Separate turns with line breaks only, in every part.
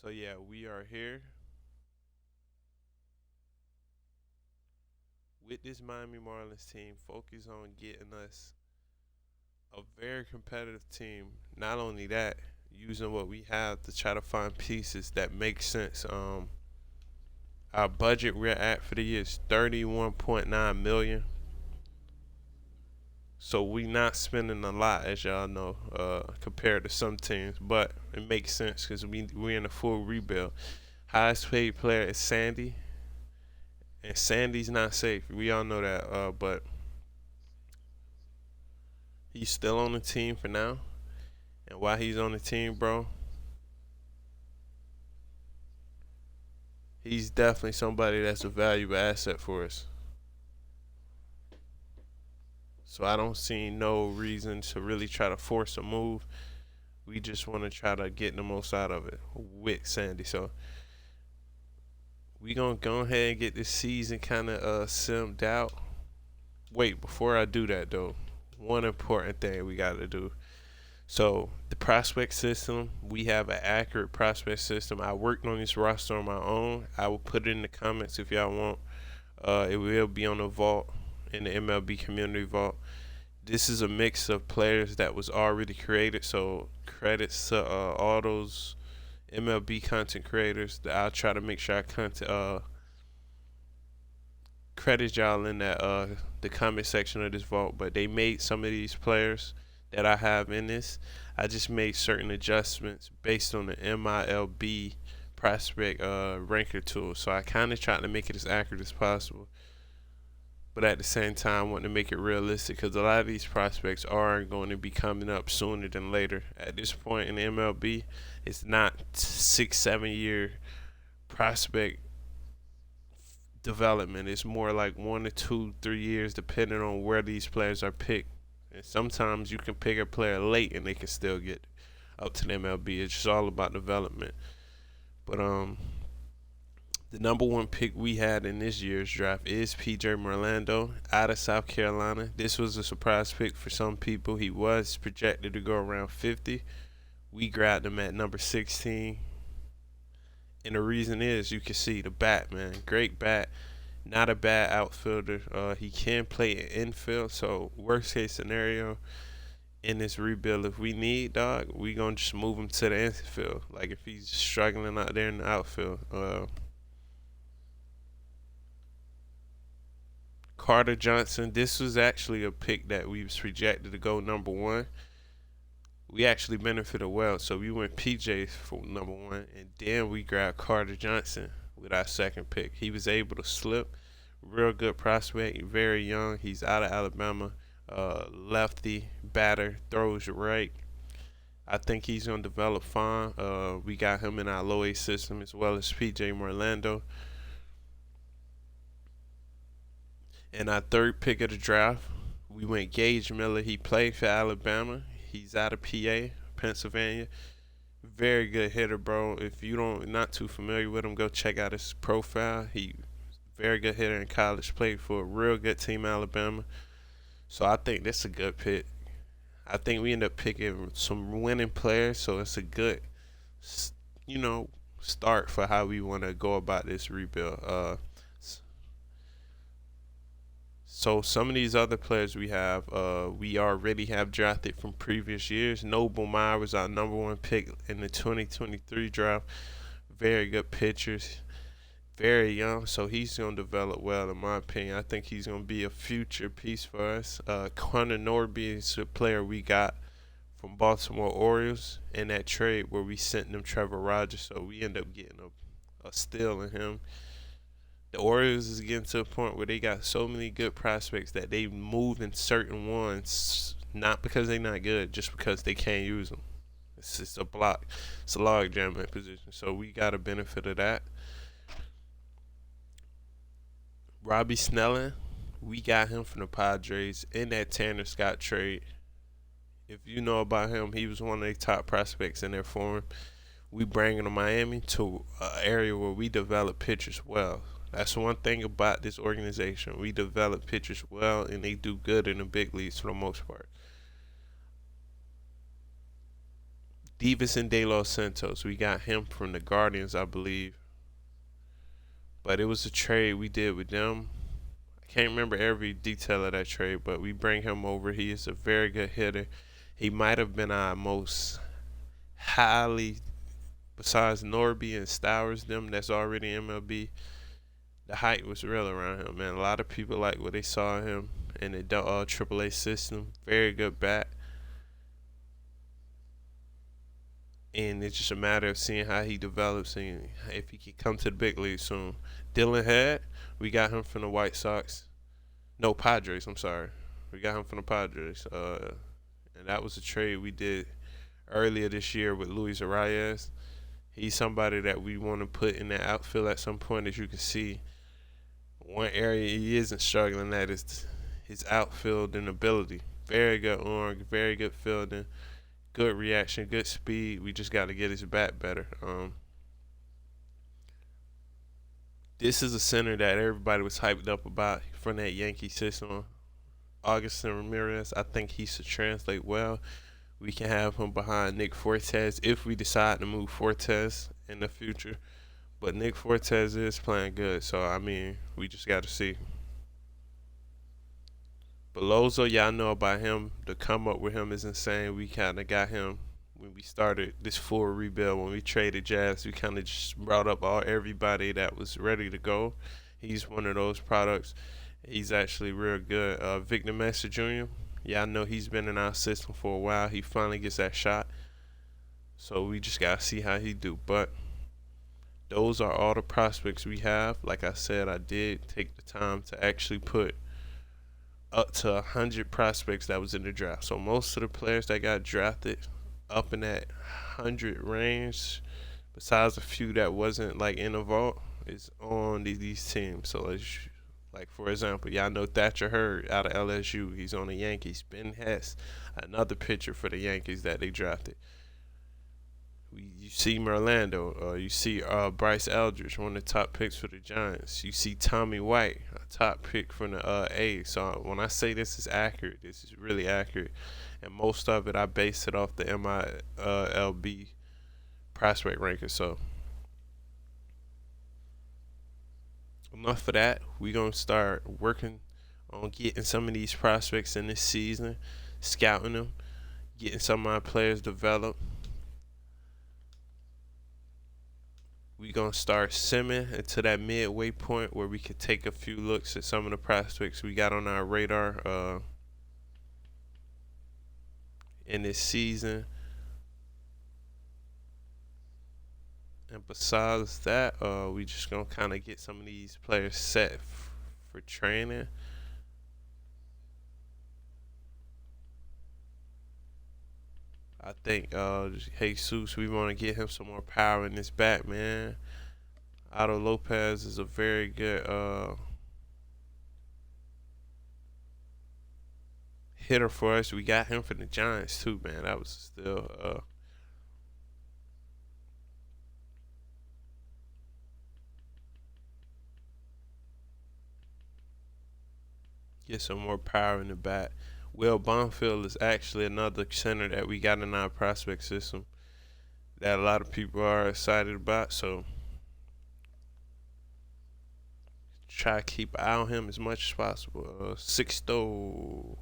So yeah, we are here with this Miami Marlins team, focused on getting us a very competitive team. Not only that, using what we have to try to find pieces that make sense. Our budget we're at for the year is 31.9 million. So we not spending a lot, as y'all know, compared to some teams, but it makes sense because we're in a full rebuild. Highest paid player is Sandy, and Sandy's not safe. We all know that, but he's still on the team for now. And while he's on the team, bro, he's definitely somebody that's a valuable asset for us. So I don't see no reason to really try to force a move. We just want to try to get the most out of it with Sandy. So we gonna go ahead and get this season kind of simmed out. Wait, before I do that though, one important thing we gotta do. So the prospect system, we have an accurate prospect system. I worked on this roster on my own. I will put it in the comments if y'all want. It will be on the vault in the MLB community vault. This is a mix of players that was already created. So credits to all those MLB content creators. That I'll try to make sure I credit y'all in that the comment section of this vault. But they made some of these players that I have in this. I just made certain adjustments based on the MLB prospect ranker tool. So I kind of tried to make it as accurate as possible, but at the same time, I want to make it realistic because a lot of these prospects are going to be coming up sooner than later. At this point in the MLB, it's not 6, 7 year prospect development. It's more like 1 to 2, 3 years, depending on where these players are picked. And sometimes you can pick a player late and they can still get up to the MLB. It's just all about development. But the number one pick we had in this year's draft is PJ Merlando out of South Carolina. This was a surprise pick for some people. He was projected to go around 50. We grabbed him at number 16. And the reason is you can see the bat, man. Great bat. Not a bad outfielder. He can play infield. So, worst case scenario in this rebuild, if we need, dog, we going to just move him to the infield. Like if he's struggling out there in the outfield. Carter Johnson. This was actually a pick that we was projected to go number one. We actually benefited well, so we went PJ for number one, and then we grabbed Carter Johnson with our second pick. He was able to slip. Real good prospect. Very young. He's out of Alabama. Lefty batter, throws right. I think he's gonna develop fine. We got him in our low A system as well as PJ Merlando. And our third pick of the draft, we went Gage Miller. He played for Alabama. He's out of PA, Pennsylvania. Very good hitter, bro. If you don't not too familiar with him, go check out his profile. He very good hitter in college. Played for a real good team, Alabama. So I think that's a good pick. I think we end up picking some winning players, so it's a good, you know, start for how we want to go about this rebuild. So some of these other players we already have drafted from previous years. Noble Meyer was our number one pick in the 2023 draft. Very good pitchers, very young, so he's gonna develop well in my opinion. I think he's gonna be a future piece for us. Connor Norby is a player we got from Baltimore Orioles in that trade where we sent them Trevor Rogers, so we end up getting a steal in him. The Orioles is getting to a point where they got so many good prospects that they move in certain ones, not because they're not good, just because they can't use them. It's just a block. It's a log jam in position. So we got a benefit of that. Robbie Snelling, we got him from the Padres in that Tanner Scott trade. If you know about him, he was one of the top prospects in their form. We bring him to Miami to an area where we develop pitchers well. That's one thing about this organization. We develop pitchers well, and they do good in the big leagues for the most part. Divas De Los Santos. We got him from the Guardians, I believe. But it was a trade we did with them. I can't remember every detail of that trade, but we bring him over. He is a very good hitter. He might have been our most highly, besides Norby and Stowers, them that's already MLB. The hype was real around him, man. A lot of people like what they saw him in the AAA system. Very good bat. And it's just a matter of seeing how he develops and if he can come to the big league soon. Dylan Head, we got him from the White Sox. No, Padres. I'm sorry. We got him from the Padres. And that was a trade we did earlier this year with Luis Arias. He's somebody that we want to put in the outfield at some point. As you can see, one area he isn't struggling at is his outfielding ability. Very good arm, very good fielding, good reaction, good speed. We just got to get his bat better. This is a center that everybody was hyped up about from that Yankee system. Augustin Ramirez, I think he should translate well. We can have him behind Nick Fortes if we decide to move Fortes in the future. But Nick Fortes is playing good, so I mean, we just got to see. Belozo, y'all know about him. The come up with him is insane. We kind of got him when we started this full rebuild. When we traded Jazz, we kind of just brought up everybody that was ready to go. He's one of those products. He's actually real good. Victor Mesa Jr., yeah, I know he's been in our system for a while. He finally gets that shot. So we just got to see how he do. But those are all the prospects we have. Like I said, I did take the time to actually put up to 100 prospects that was in the draft. So most of the players that got drafted up in that 100 range, besides a few that wasn't like in the vault, is on these teams. So like for example, y'all know Thatcher Hurd out of LSU. He's on the Yankees. Ben Hess, another pitcher for the Yankees that they drafted. You see Merlando. You see Bryce Eldridge, one of the top picks for the Giants. You see Tommy White, a top pick from the A's. So when I say this is accurate, this is really accurate. And most of it, I base it off the MLB prospect ranking. So enough of that. We're going to start working on getting some of these prospects in this season, scouting them, getting some of our players developed. We're going to start simming into that midway point where we could take a few looks at some of the prospects we got on our radar in this season. And besides that, we just going to kind of get some of these players set for training. I think Jesus, we want to get him some more power in his bat, man. Otto Lopez is a very good hitter for us. We got him from the Giants too, man. That was still get some more power in the bat. Will Bonfield is actually another center that we got in our prospect system that a lot of people are excited about. So try to keep an eye on him as much as possible. Sixto.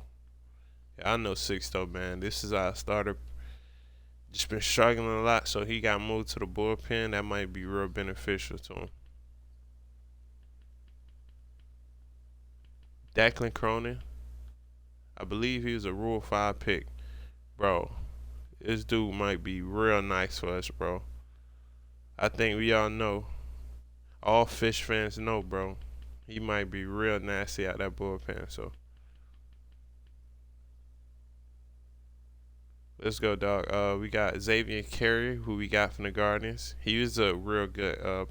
Yeah, I know Sixto, man. This is our starter. Just been struggling a lot, so he got moved to the bullpen. That might be real beneficial to him. Declan Cronin. I believe he was a Rule 5 pick. Bro, this dude might be real nice for us, bro. I think we all know. All Fish fans know, bro. He might be real nasty out that bullpen, so. Let's go, dog. We got Xavier Carey, who we got from the Guardians. He was a real good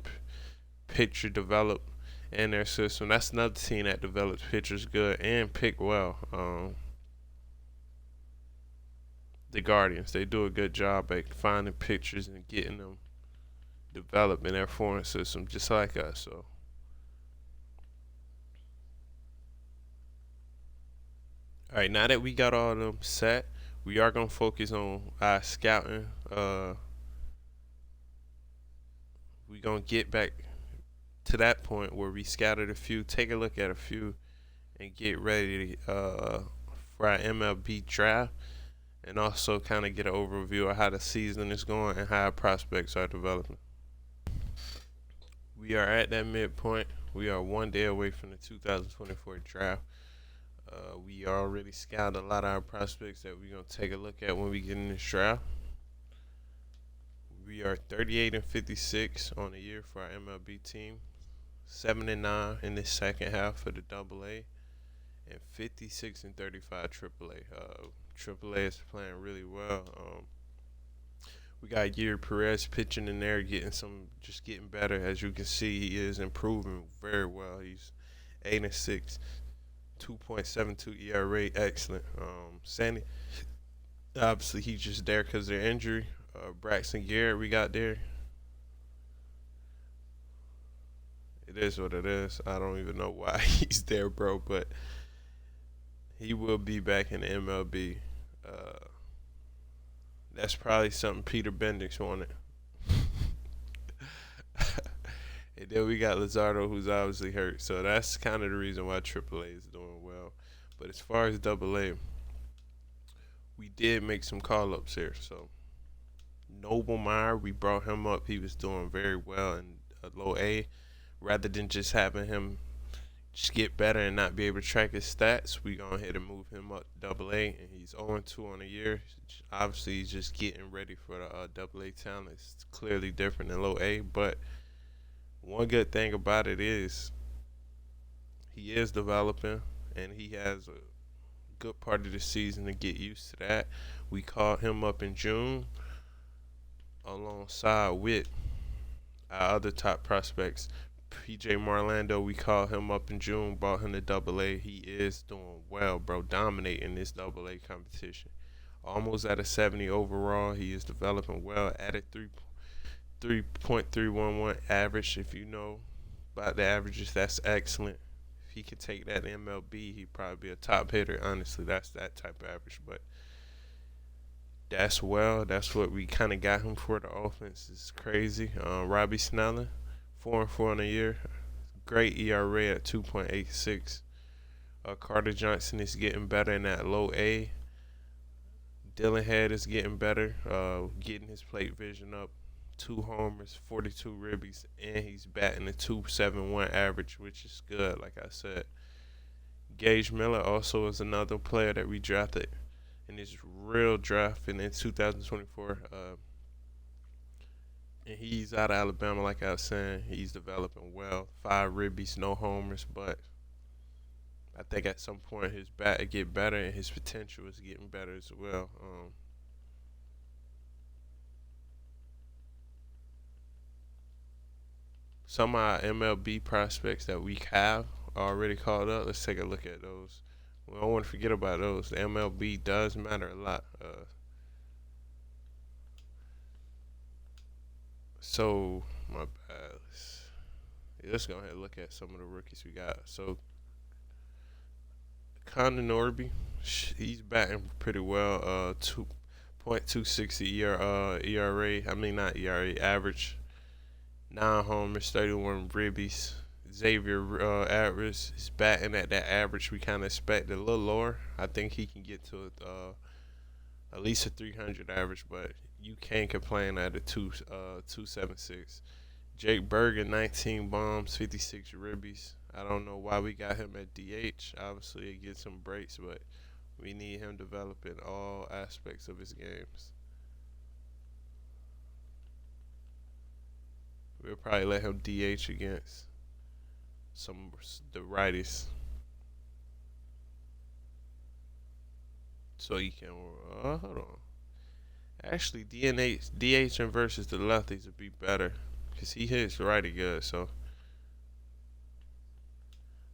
pitcher developed in their system. That's another team that develops pitchers good and pick well. The Guardians, they do a good job at finding pitchers and getting them developed in their foreign system, just like us. So, all right, now that we got all of them set, We are gonna focus on our scouting. We gonna get back to that point where we scouted a few, take a look at a few, and get ready for our MLB draft, and also kind of get an overview of how the season is going and how our prospects are developing. We are at that midpoint. We are one day away from the 2024 draft. We already scouted a lot of our prospects that we're gonna take a look at when we get in this draft. We are 38 and 56 on the year for our MLB team, 7 and 9 in the second half for the Double A, and 56 and 35 Triple A. Triple A is playing really well. We got Yuri Perez pitching in there, just getting better. As you can see, he is improving very well. He's 8 and 6, 2.72 ERA, excellent. Sandy, obviously, he's just there because of their injury. Braxton Garrett, we got there. It is what it is. I don't even know why he's there, bro, but he will be back in the MLB. That's probably something Peter Bendix wanted. And then we got Luzardo, who's obviously hurt. So that's kind of the reason why AAA is doing well. But as far as AA, we did make some call ups here. So Noble Meyer, we brought him up. He was doing very well in low A. Rather than just having him just get better and not be able to track his stats, we go ahead and move him up to AA, and he's 0-2 on the year. Obviously, he's just getting ready for the AA talent. It's clearly different than low A, but one good thing about it is he is developing, and he has a good part of the season to get used to that. We called him up in June alongside with our other top prospects. PJ Marlando, we called him up in June, brought him to AA. He is doing well, bro, dominating this AA competition. Almost at a 70 overall. He is developing well at a 3.311 average. If you know about the averages, that's excellent. If he could take that MLB, he'd probably be a top hitter. Honestly, that's that type of average. But that's what we kind of got him for. The offense is crazy. Robbie Snelling, 4-4 in a year. Great ERA at 2.86. Carter Johnson is getting better in that low A. Dylan Head is getting better, getting his plate vision up. 2 homers, 42 ribbies, and he's batting a 2.71 average, which is good, like I said. Gage Miller also is another player that we drafted in this real draft in 2024. And he's out of Alabama, like I was saying. He's developing well. 5 ribbies, no homers, but I think at some point his bat will get better and his potential is getting better as well. Some of our MLB prospects that we have already called up. Let's take a look at those. We don't want to forget about those. The MLB does matter a lot. So, my bad. Let's go ahead and look at some of the rookies we got. So, Connor Norby, he's batting pretty well. 2.26 ERA. I mean, not ERA, average. 9 homers, 31 ribbies. Xavier Average is batting at that average we kind of expect, a little lower. I think he can get to at least a 300 average, but you can't complain at a 276. Jake Bergen, 19 bombs, 56 ribbies. I don't know why we got him at DH. Obviously, it gets some breaks, but we need him developing all aspects of his games. We'll probably let him DH against the righties, so he can. Hold on. Actually, DH and versus the lefties would be better because he hits righty good. So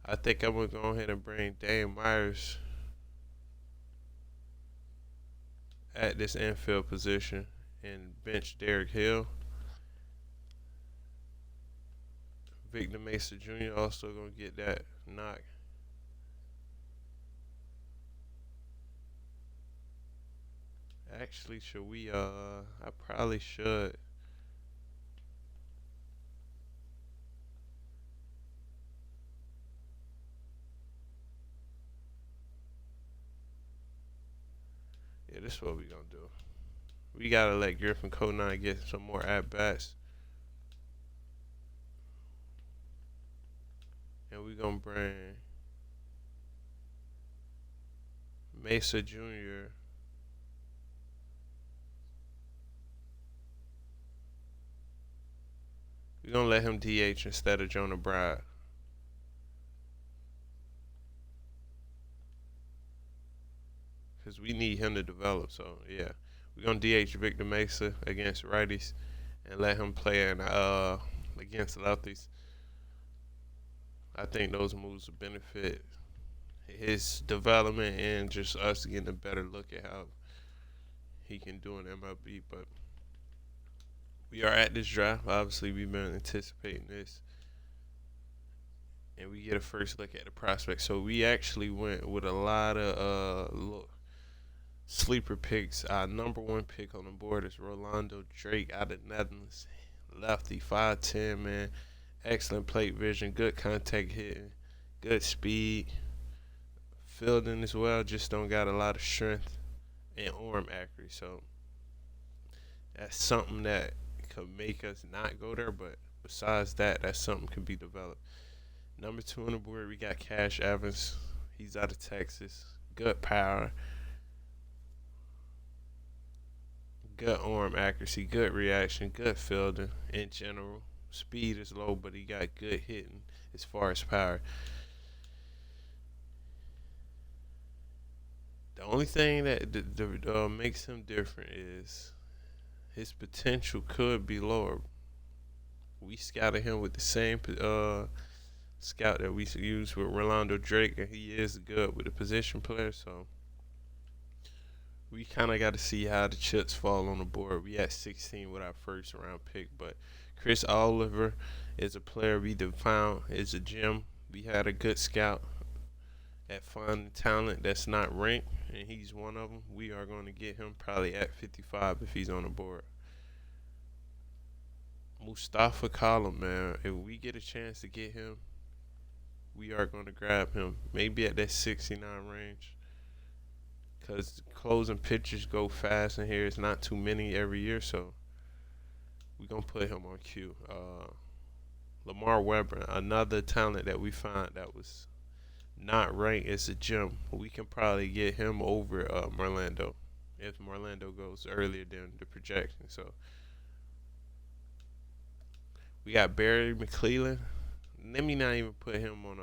I think I'm gonna go ahead and bring Dane Myers at this infield position and bench Derek Hill. Victor Mesa Jr. also gonna get that knock. Actually, should we? I probably should. Yeah, this is what we gonna do. We gotta let Griffin Conine get some more at bats, and we gonna bring Mesa Jr. We gonna let him DH instead of Jonah Bride, cause we need him to develop. So yeah, we gonna DH Victor Mesa against righties, and let him play in against lefties. I think those moves will benefit his development and just us getting a better look at how he can do in MLB. But we are at this draft. Obviously, we've been anticipating this, and we get a first look at the prospect. So we actually went with a lot of sleeper picks. Our number one pick on the board is Rolando Drake out of Netherlands. Lefty, 5'10", man. Excellent plate vision, good contact hitting, good speed, fielding as well. Just don't got a lot of strength and arm accuracy. So that's something that could make us not go there. But besides that, that's something could be developed. Number two on the board, we got Cash Evans. He's out of Texas. Good power, good arm accuracy, good reaction, good fielding in general. Speed is low, but he got good hitting as far as power. The only thing that makes him different is his potential could be lower. We scouted him with the same scout that we used with Rolando Drake, and he is good with the position player. So we kind of got to see how the chips fall on the board. We at 16 with our first round pick, but Chris Oliver is a player we found is a gem. We had a good scout at finding talent that's not ranked, and he's one of them. We are going to get him probably at 55 if he's on the board. Mustafa Column, man. If we get a chance to get him, we are going to grab him. Maybe at that 69 range. Because closing pitchers go fast in here. It's not too many every year, so we're going to put him on queue. Lamar Weber, another talent that we found that was not ranked as a gem. We can probably get him over Merlando if Merlando goes earlier than the projection. So we got Barry McClellan. Let me not even put him on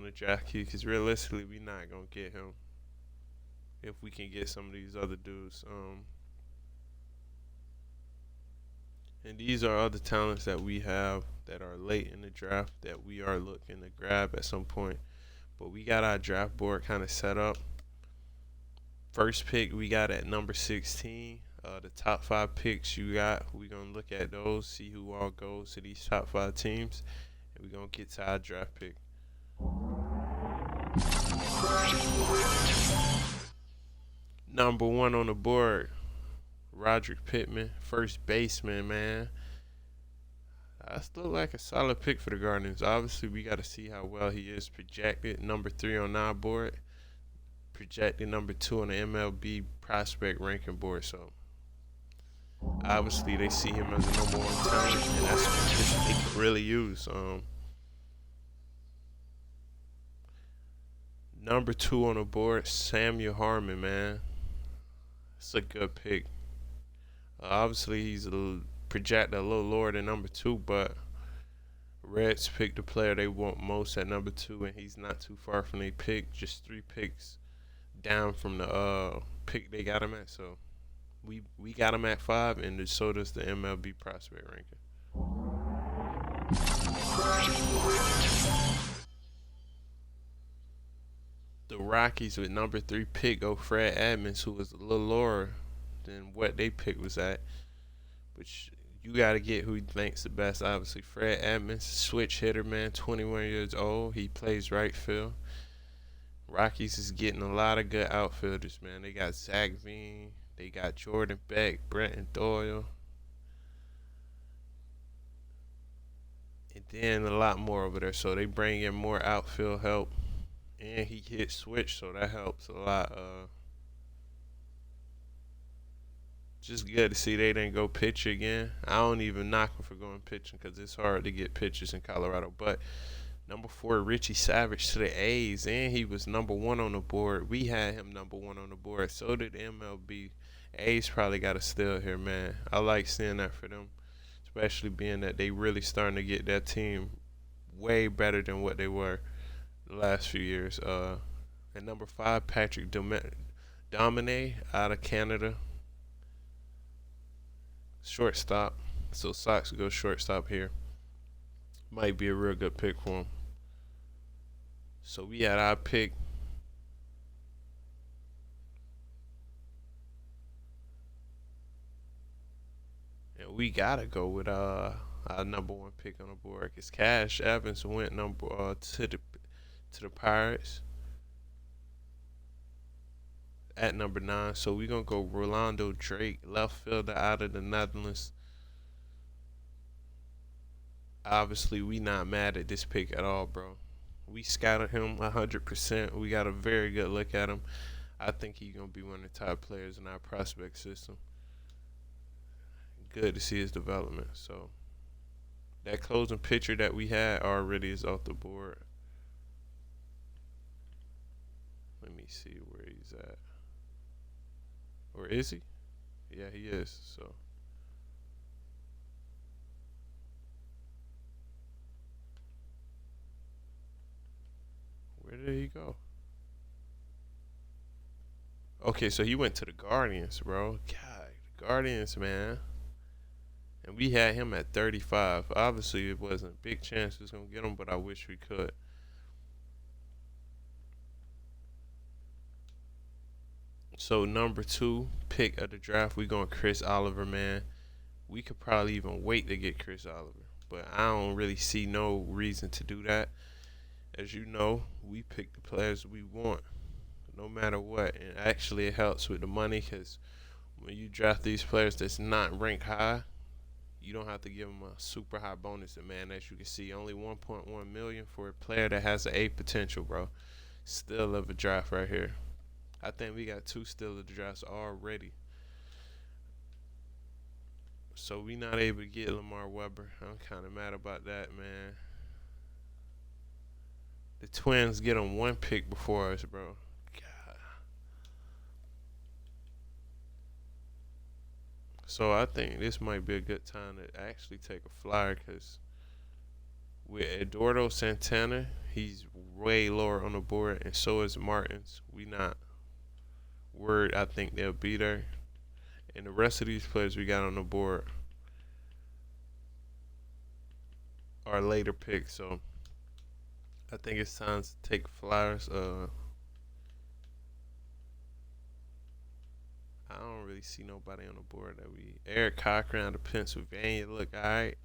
the draft queue because realistically we not gonna get him if we can get some of these other dudes. And these are other talents that we have that are late in the draft that we are looking to grab at some point. But we got our draft board kind of set up. First pick we got at number 16. The top five picks you got, we're going to look at those, see who all goes to these top five teams, and we're going to get to our draft pick. Number one on the board, Roderick Pittman, first baseman, man. That's look like a solid pick for the Guardians. Obviously, we got to see how well he is projected. Number 3 on our board, projected number 2 on the MLB prospect ranking board. So obviously they see him as a number one talent, and that's what they can really use. Number 2 on the board, Samuel Harmon, man. It's a good pick. Obviously he's projected a little lower than number 2, but Reds picked the player they want most at number 2, and he's not too far from their pick, just 3 picks down from the pick they got him at. So we got him at 5, and so does the MLB prospect ranking. The Rockies with number 3 pick go Fred Edmonds, who was a little lower than what they pick was at. Which you got to get who you think's the best. Obviously, Fred Edmonds, switch hitter, man, 21 years old. He plays right field. Rockies is getting a lot of good outfielders, man. They got Zach Veen, they got Jordan Beck, Brenton Doyle, and then a lot more over there. So they bring in more outfield help, and he hit switch, so that helps a lot. Just good to see they didn't go pitch again. I don't even knock them for going pitching because it's hard to get pitchers in Colorado. But number 4, Richie Savage to the A's, and he was number 1 on the board. We had him number 1 on the board. So did MLB. A's probably got a steal here, man. I like seeing that for them, especially being that they really starting to get that team way better than what they were the last few years. And number 5, Patrick Domine out of Canada, shortstop. So Sox go shortstop here. Might be a real good pick for him. So we had our pick. And we gotta go with our number 1 pick on the board because Cash Evans went number to the Pirates at number 9. So we gonna go Rolando Drake, left fielder out of the Netherlands. Obviously, we not mad at this pick at all, bro. We scouted him 100%. We got a very good look at him. I think he's gonna be one of the top players in our prospect system. Good to see his development. So that closing pitcher that we had already is off the board. Let me see where he's at. Or is he? Yeah, he is. So where did he go? Okay, so he went to the Guardians, bro. God, the Guardians, man. And we had him at 35. Obviously, it wasn't a big chance we was gonna get him, but I wish we could. So number 2 pick of the draft, we going Chris Oliver, man. We could probably even wait to get Chris Oliver, but I don't really see no reason to do that. As you know, we pick the players we want, no matter what. And actually, it helps with the money because when you draft these players that's not ranked high, you don't have to give them a super high bonus. And man, as you can see, only 1.1 million for a player that has an A potential, bro. Still of a draft right here. I think we got 2 still of the drafts already. So we not able to get Lamar Weber. I'm kind of mad about that, man. The Twins get him 1 pick before us, bro. God. So I think this might be a good time to actually take a flyer because with Eduardo Santana, he's way lower on the board, and so is Martins. We not worried. I think they'll be there. And the rest of these players we got on the board are later picks. So I think it's time to take flyers. I don't really see nobody on the board that we. Eric Cochran out of Pennsylvania look alright.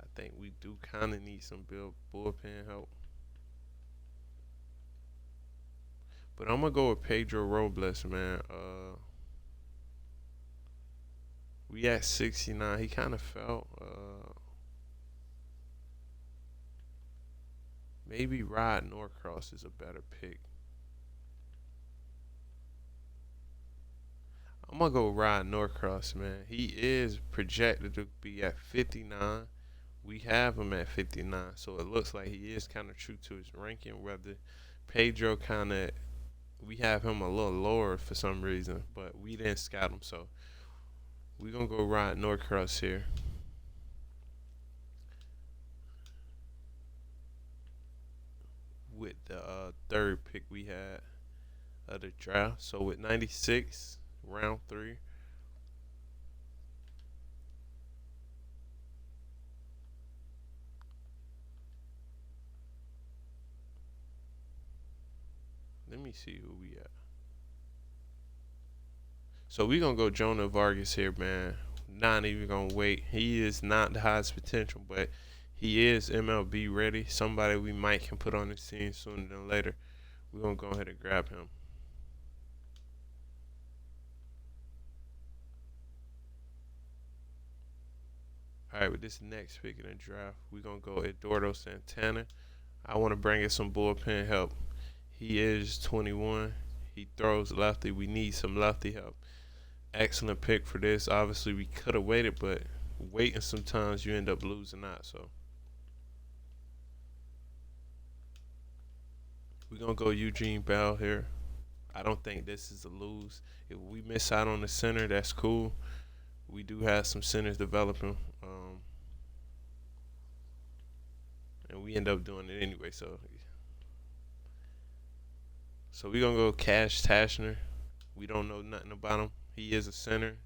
I think we do kind of need some bullpen help. But I'm gonna go with Pedro Robles, man. We at 69. He kind of fell. Maybe Rod Norcross is a better pick. I'm gonna go Rod Norcross, man. He is projected to be at 59. We have him at 59, so it looks like he is kind of true to his ranking. Whether Pedro kind of, we have him a little lower for some reason, but we didn't scout him, so we're gonna go Rod Norcross here. With the 3rd pick we had of the draft. So with 96, round 3. Let me see who we at. So we gonna go Jonah Vargas here, man. Not even gonna wait. He is not the highest potential, but He is MLB ready. Somebody we might can put on this team sooner than later. We're gonna go ahead and grab him. All right, with this next pick in the draft, we're gonna go Eduardo Santana. I want to bring in some bullpen help. He is 21. He throws lefty. We need some lefty help. Excellent pick for this. Obviously, we could have waited, but waiting sometimes you end up losing out. So we're gonna go Eugene Bell here. I don't think this is a lose. If we miss out on the center, that's cool. We do have some centers developing, and we end up doing it anyway. So we're gonna go Cash Tashner. We don't know nothing about him. He is a center.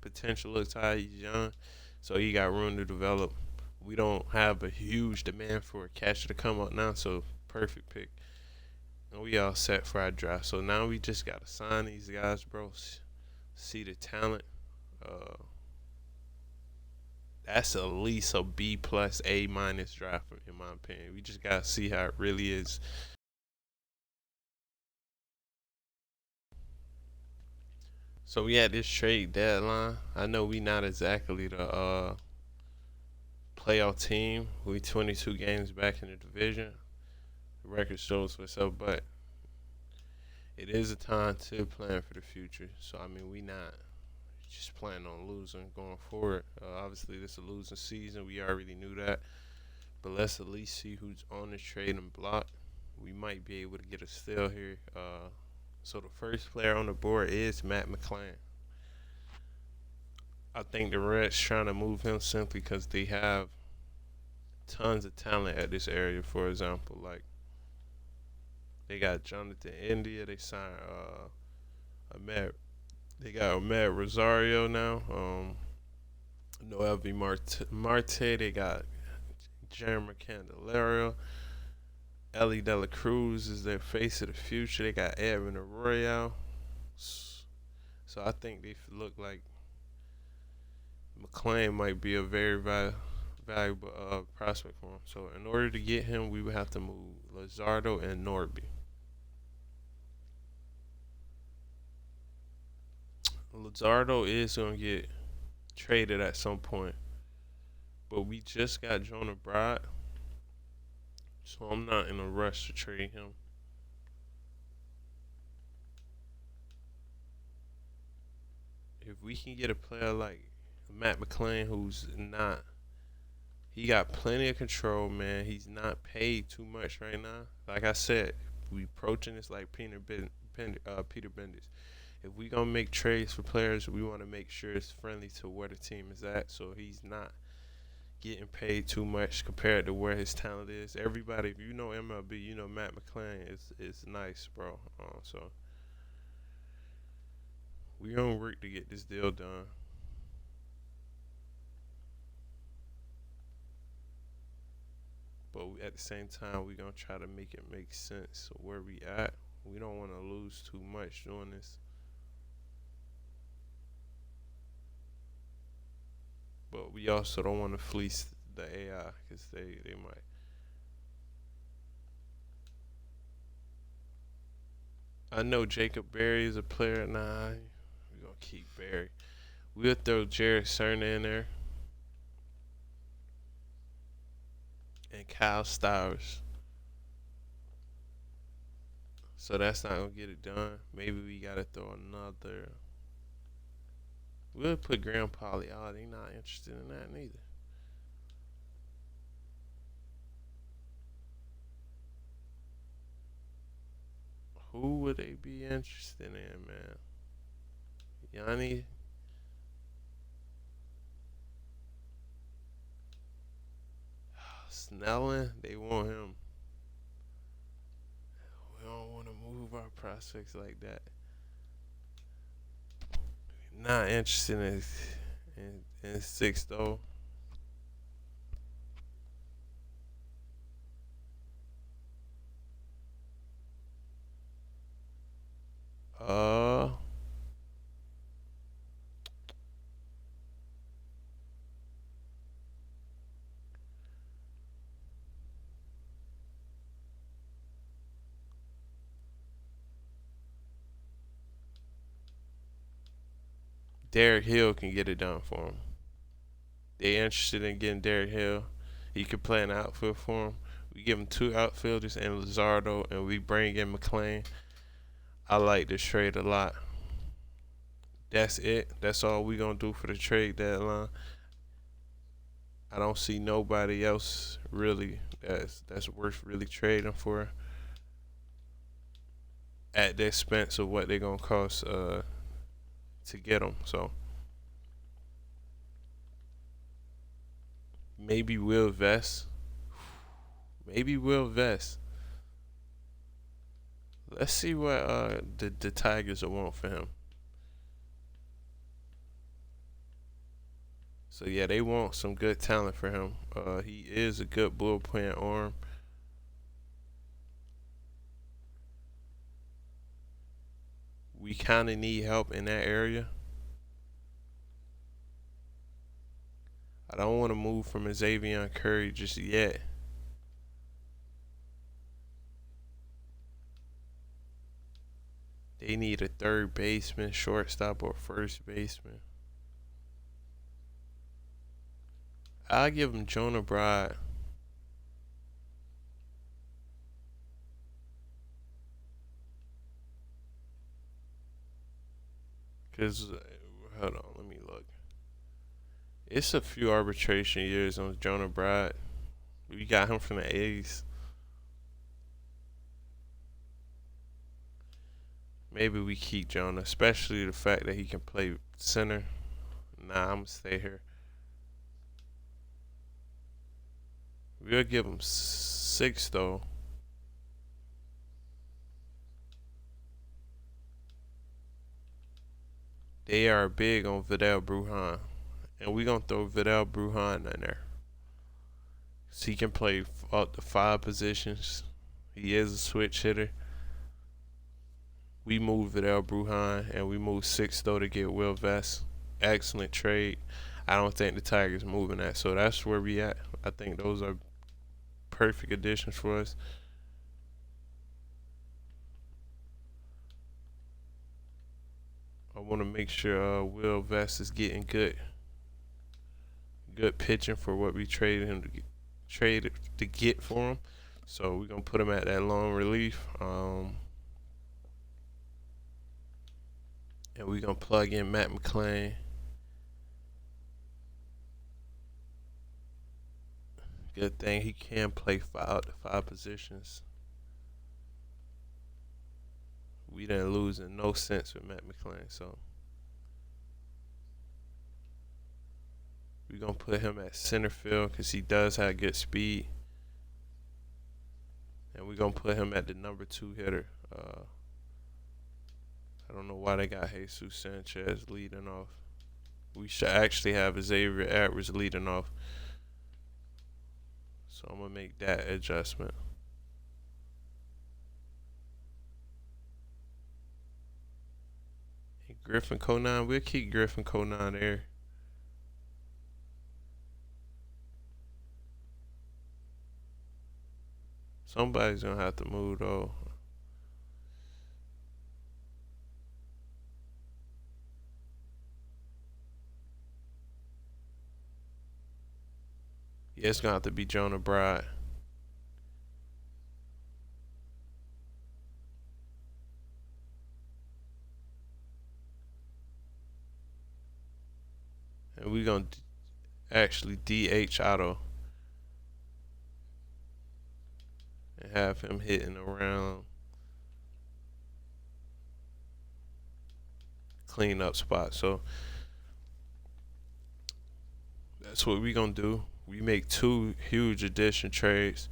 Potential looks high. He's young, so he got room to develop. We don't have a huge demand for a catcher to come up now, so perfect pick. And we all set for our draft. So now we just gotta sign these guys, bro. See the talent. Uh, that's at least a B plus A minus draft in my opinion. We just gotta see how it really is. So we had this trade deadline. I know we not exactly the playoff team. We 22 games back in the division. The record shows for itself, but it is a time to plan for the future. So I mean, we not just planning on losing going forward. Obviously, this is a losing season. We already knew that, but let's at least see who's on the trading block. We might be able to get a steal here. So the first player on the board is Matt McClain. I think the Reds trying to move him simply because they have tons of talent at this area. For example, like they got Jonathan India. They signed Ahmed. They got Ahmed Rosario now. Noel V. Marte. They got Jeremy Candelario. Ellie De La Cruz is their face of the future. They got Edwin Arroyo. So I think they look like McClain might be a very valuable prospect for him. So in order to get him, we would have to move Lazardo and Norby. Lazardo is gonna get traded at some point, but we just got Jonah Bride, so I'm not in a rush to trade him. If we can get a player like Matt McClain, who's not, he got plenty of control, man. He's not paid too much right now. Like I said, we approaching this like Peter Bendis. If we gonna make trades for players, we want to make sure it's friendly to where the team is at. So he's not getting paid too much compared to where his talent is. Everybody, if you know MLB, you know Matt McClain is nice, bro. So we gonna work to get this deal done. But at the same time, we gonna try to make it make sense of where we at. We don't want to lose too much doing this. But we also don't want to fleece the AI because they might. I know Jacob Berry is a player. Nah, we're going to keep Berry. We'll throw Jared Cerna in there and Kyle Stowers. So that's not going to get it done. Maybe we got to throw another. We'll put Graham Polly out. They not interested in that neither. Who would they be interested in, man? Yanni Snellen, they want him. We don't want to move our prospects like that. Not interested in six though. Uh, Derek Hill can get it done for him. They interested in getting Derek Hill. He could play in the outfield for him. We give him two outfielders and Luzardo, and we bring in McClain. I like this trade a lot. That's it. That's all we gonna do for the trade deadline. I don't see nobody else really that's worth really trading for at the expense of what they're gonna cost to get them. So maybe Will Vest. Maybe Will Vest. Let's see what the Tigers will want for him. So yeah, they want some good talent for him. He is a good bullpen arm. We kind of need help in that area. I don't want to move from Xavier Curry just yet. They need a third baseman, shortstop, or first baseman. I'll give him Jonah Bride. Because, hold on, let me look. It's a few arbitration years on Jonah Bride. We got him from the A's. Maybe we keep Jonah, especially the fact that he can play center. Nah, I'm going to stay here. We'll give him 6, though. They are big on Vidal Brujan. And we're going to throw Vidal Brujan in there. So he can play up to 5 positions. He is a switch hitter. We move Vidal Brujan and we move 6 though to get Will Vest. Excellent trade. I don't think the Tigers moving that. So that's where we at. I think those are perfect additions for us. I want to make sure Will Vest is getting good pitching for what we traded him to get for him. So we're gonna put him at that long relief. And we're gonna plug in Matt McClain. Good thing he can play 5 positions. We didn't lose in no sense with Matt McClain, so we're gonna put him at center field because he does have good speed. And we're gonna put him at the number 2 hitter. I don't know why they got Jesus Sanchez leading off. We should actually have Xavier Edwards leading off. So I'm gonna make that adjustment. And Griffin Conan, we'll keep Griffin Conan there. Somebody's gonna have to move though. Yeah, it's gonna have to be Jonah Bride. And we're gonna actually DH Otto and have him hitting around clean up spot. So that's what we're gonna do. We make 2 huge addition trades.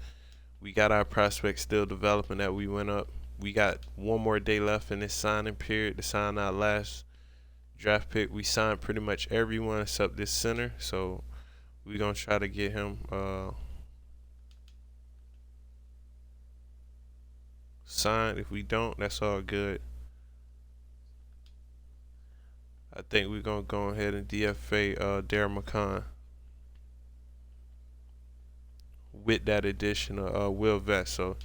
We got our prospects still developing that we went up. We got one more day left in this signing period to sign our last draft pick. We signed pretty much everyone except this center. So we're gonna try to get him signed. If we don't, that's all good. I think we're gonna go ahead and DFA Darryl McCann with that addition of Will Vest. So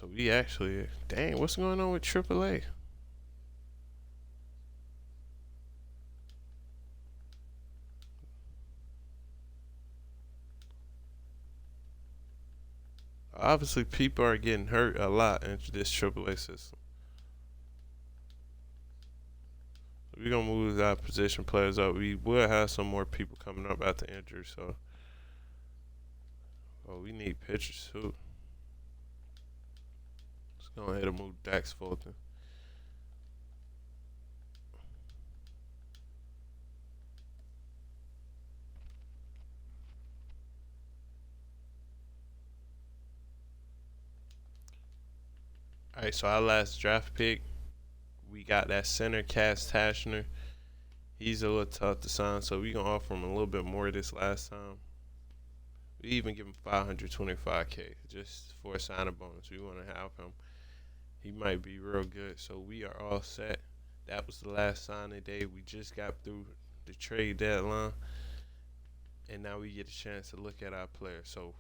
So we actually, dang, what's going on with AAA? Obviously, people are getting hurt a lot in this AAA system. We're gonna move our position players up. We will have some more people coming up after injury, so we need pitchers too. Let's go ahead and move Dax Fulton. All right, so our last draft pick, we got that center Cass Tashner. He's a little tough to sign, so we gonna offer him a little bit more this last time. We even give him 525K just for a signing bonus. We want to have him. He might be real good, so we are all set. That was the last signing day. We just got through the trade deadline, and now we get a chance to look at our players. So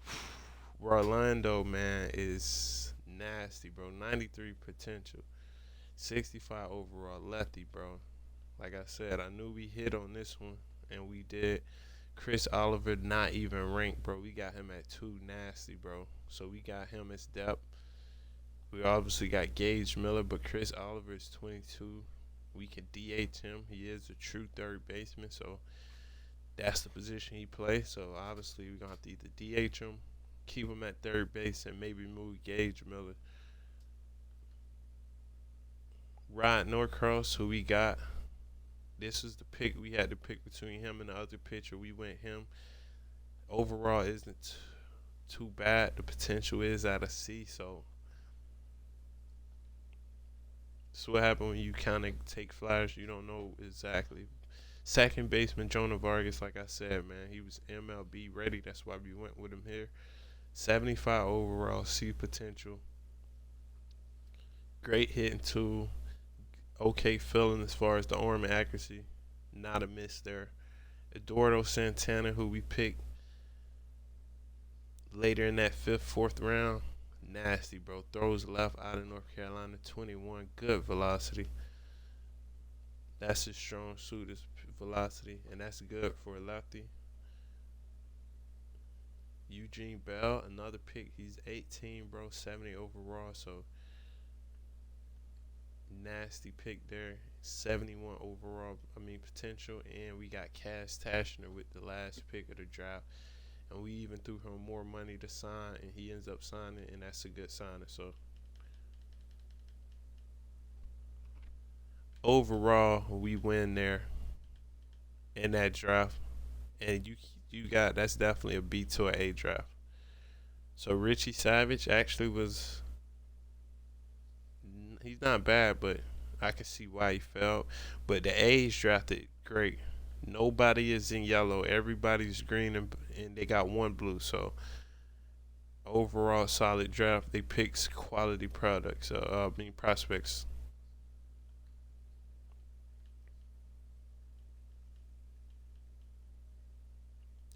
Orlando, man, is nasty, bro. 93 potential, 65 overall, lefty, bro. Like I said, I knew we hit on this one, and we did. Chris Oliver not even ranked, bro. We got him at 2, nasty, bro. So we got him as depth. We obviously got Gage Miller, but Chris Oliver is 22. We can DH him. He is a true third baseman, so that's the position he plays. So obviously we're gonna have to either DH him, keep him at third base, and maybe move Gage Miller. Rod Norcross, who we got. This is the pick. We had to pick between him and the other pitcher. We went him. Overall isn't too bad. The potential is at a C, so that's what happened when you kind of take flyers. You don't know exactly. Second baseman Jonah Vargas, like I said, man, he was MLB ready. That's why we went with him here. 75 overall, C potential. Great hitting tool. Okay feeling as far as the arm and accuracy. Not a miss there. Eduardo Santana, who we picked later in that fifth, fourth round. Nasty, bro. Throws left out of North Carolina. 21. Good velocity. That's his strong suit is velocity, and that's good for a lefty. Eugene Bell, another pick. He's 18, bro. 70 overall, so nasty pick there. 71 overall, potential. And we got Cass Tashner with the last pick of the draft. And we even threw him more money to sign, and he ends up signing, and that's a good signing. So overall, we win there in that draft, and you got that's definitely a B to an A draft. So Richie Savage actually was he's not bad, but I can see why he fell. But the A's drafted great. Nobody is in yellow. Everybody's green, and they got one blue. So overall, solid draft. They picked quality products. Prospects.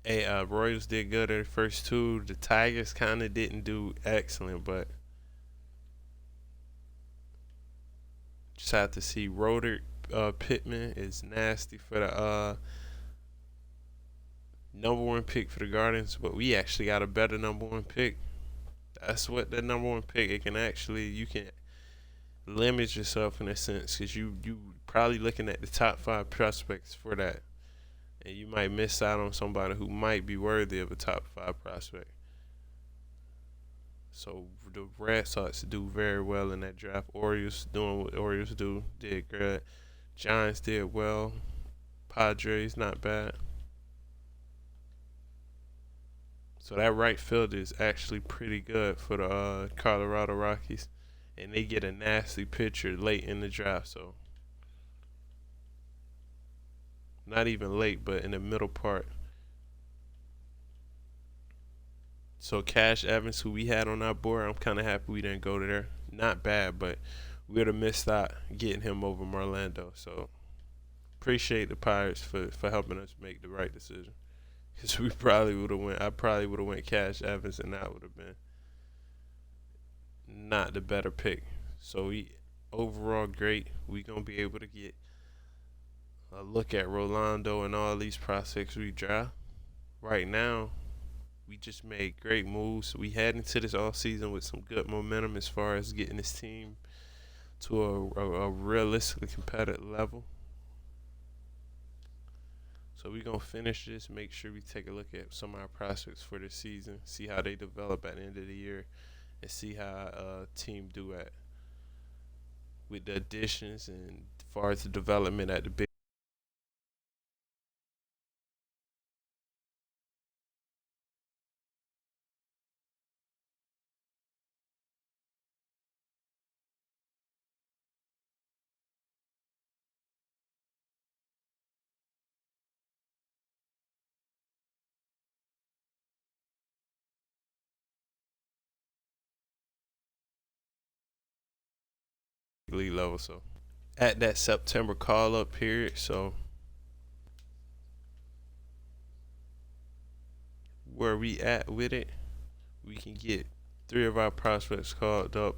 Hey, Royals did good at the first two. The Tigers kind of didn't do excellent, but just have to see. Roder Pittman is nasty for the number one pick for the Guardians, but we actually got a better number one pick. That's what the number one pick. It can actually you can limit yourself in a sense because you probably looking at the top 5 prospects for that, and you might miss out on somebody who might be worthy of a top 5 prospect. So the Red Sox do very well in that draft. Orioles doing what Orioles do, did good. Giants did well. Padres not bad. So that right field is actually pretty good for the Colorado Rockies, and they get a nasty pitcher late in the draft. So not even late, but in the middle part. So Cash Evans, who we had on our board, I'm kind of happy we didn't go there. Not bad, but we would have missed out getting him over Marlando. So appreciate the Pirates for helping us make the right decision. Because we probably would have went. I probably would have went Cash Evans, and that would have been not the better pick. So we overall great. We gonna be able to get a look at Rolando and all these prospects we draft. Right now, we just made great moves. We head into this off season with some good momentum as far as getting this team to a realistically competitive level. So we're gonna finish this, make sure we take a look at some of our prospects for this season, see how they develop at the end of the year, and see how team do at with the additions and as far as the development at the big league level. So at that September call up period, so where we at with it, we can get three of our prospects called up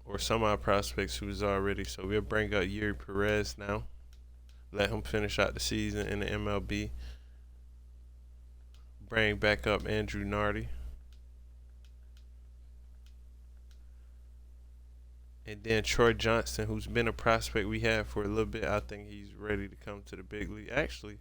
or some of our prospects who's already. So we'll bring up Yuri Perez now, let him finish out the season in the MLB. Bring back up Andrew Nardi. And then Troy Johnson, who's been a prospect we had for a little bit. I think he's ready to come to the big league. Actually,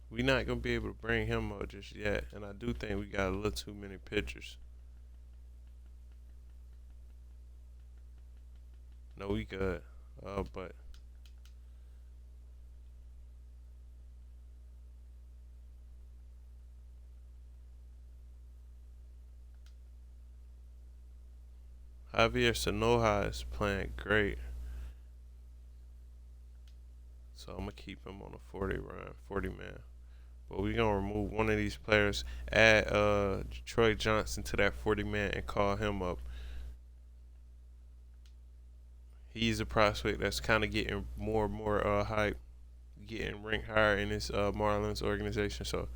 we're not gonna be able to bring him up just yet. And I do think we got a little too many pitchers. No, we good. But Javier Sanoja is playing great. So I'm gonna keep him on a 40 run, 40 man. But we're gonna remove one of these players, add Troy Johnson to that 40 man, and call him up. He's a prospect that's kind of getting more and more hype, getting ranked higher in this Marlins organization. So,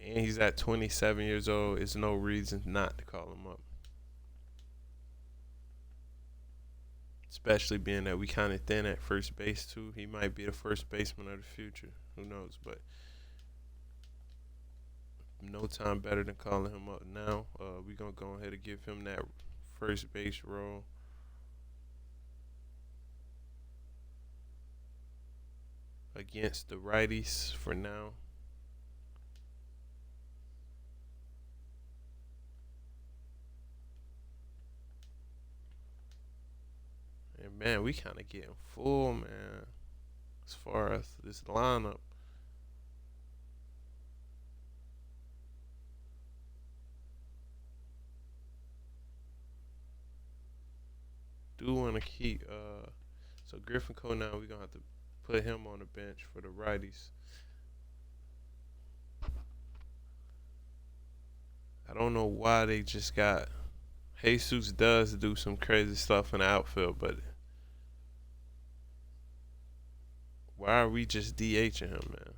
and he's at 27 years old. It's no reason not to call him up. Especially being that we kind of thin at first base too. He might be the first baseman of the future. Who knows? But no time better than calling him up now. We're gonna go ahead and give him that first base role against the righties for now. And man, we kind of getting full, man, as far as this lineup. Do want to keep so Griffin Cole now. We're gonna have to put him on the bench for the righties. I don't know why they just got Jesus does do some crazy stuff in the outfield, but why are we just DHing him, man?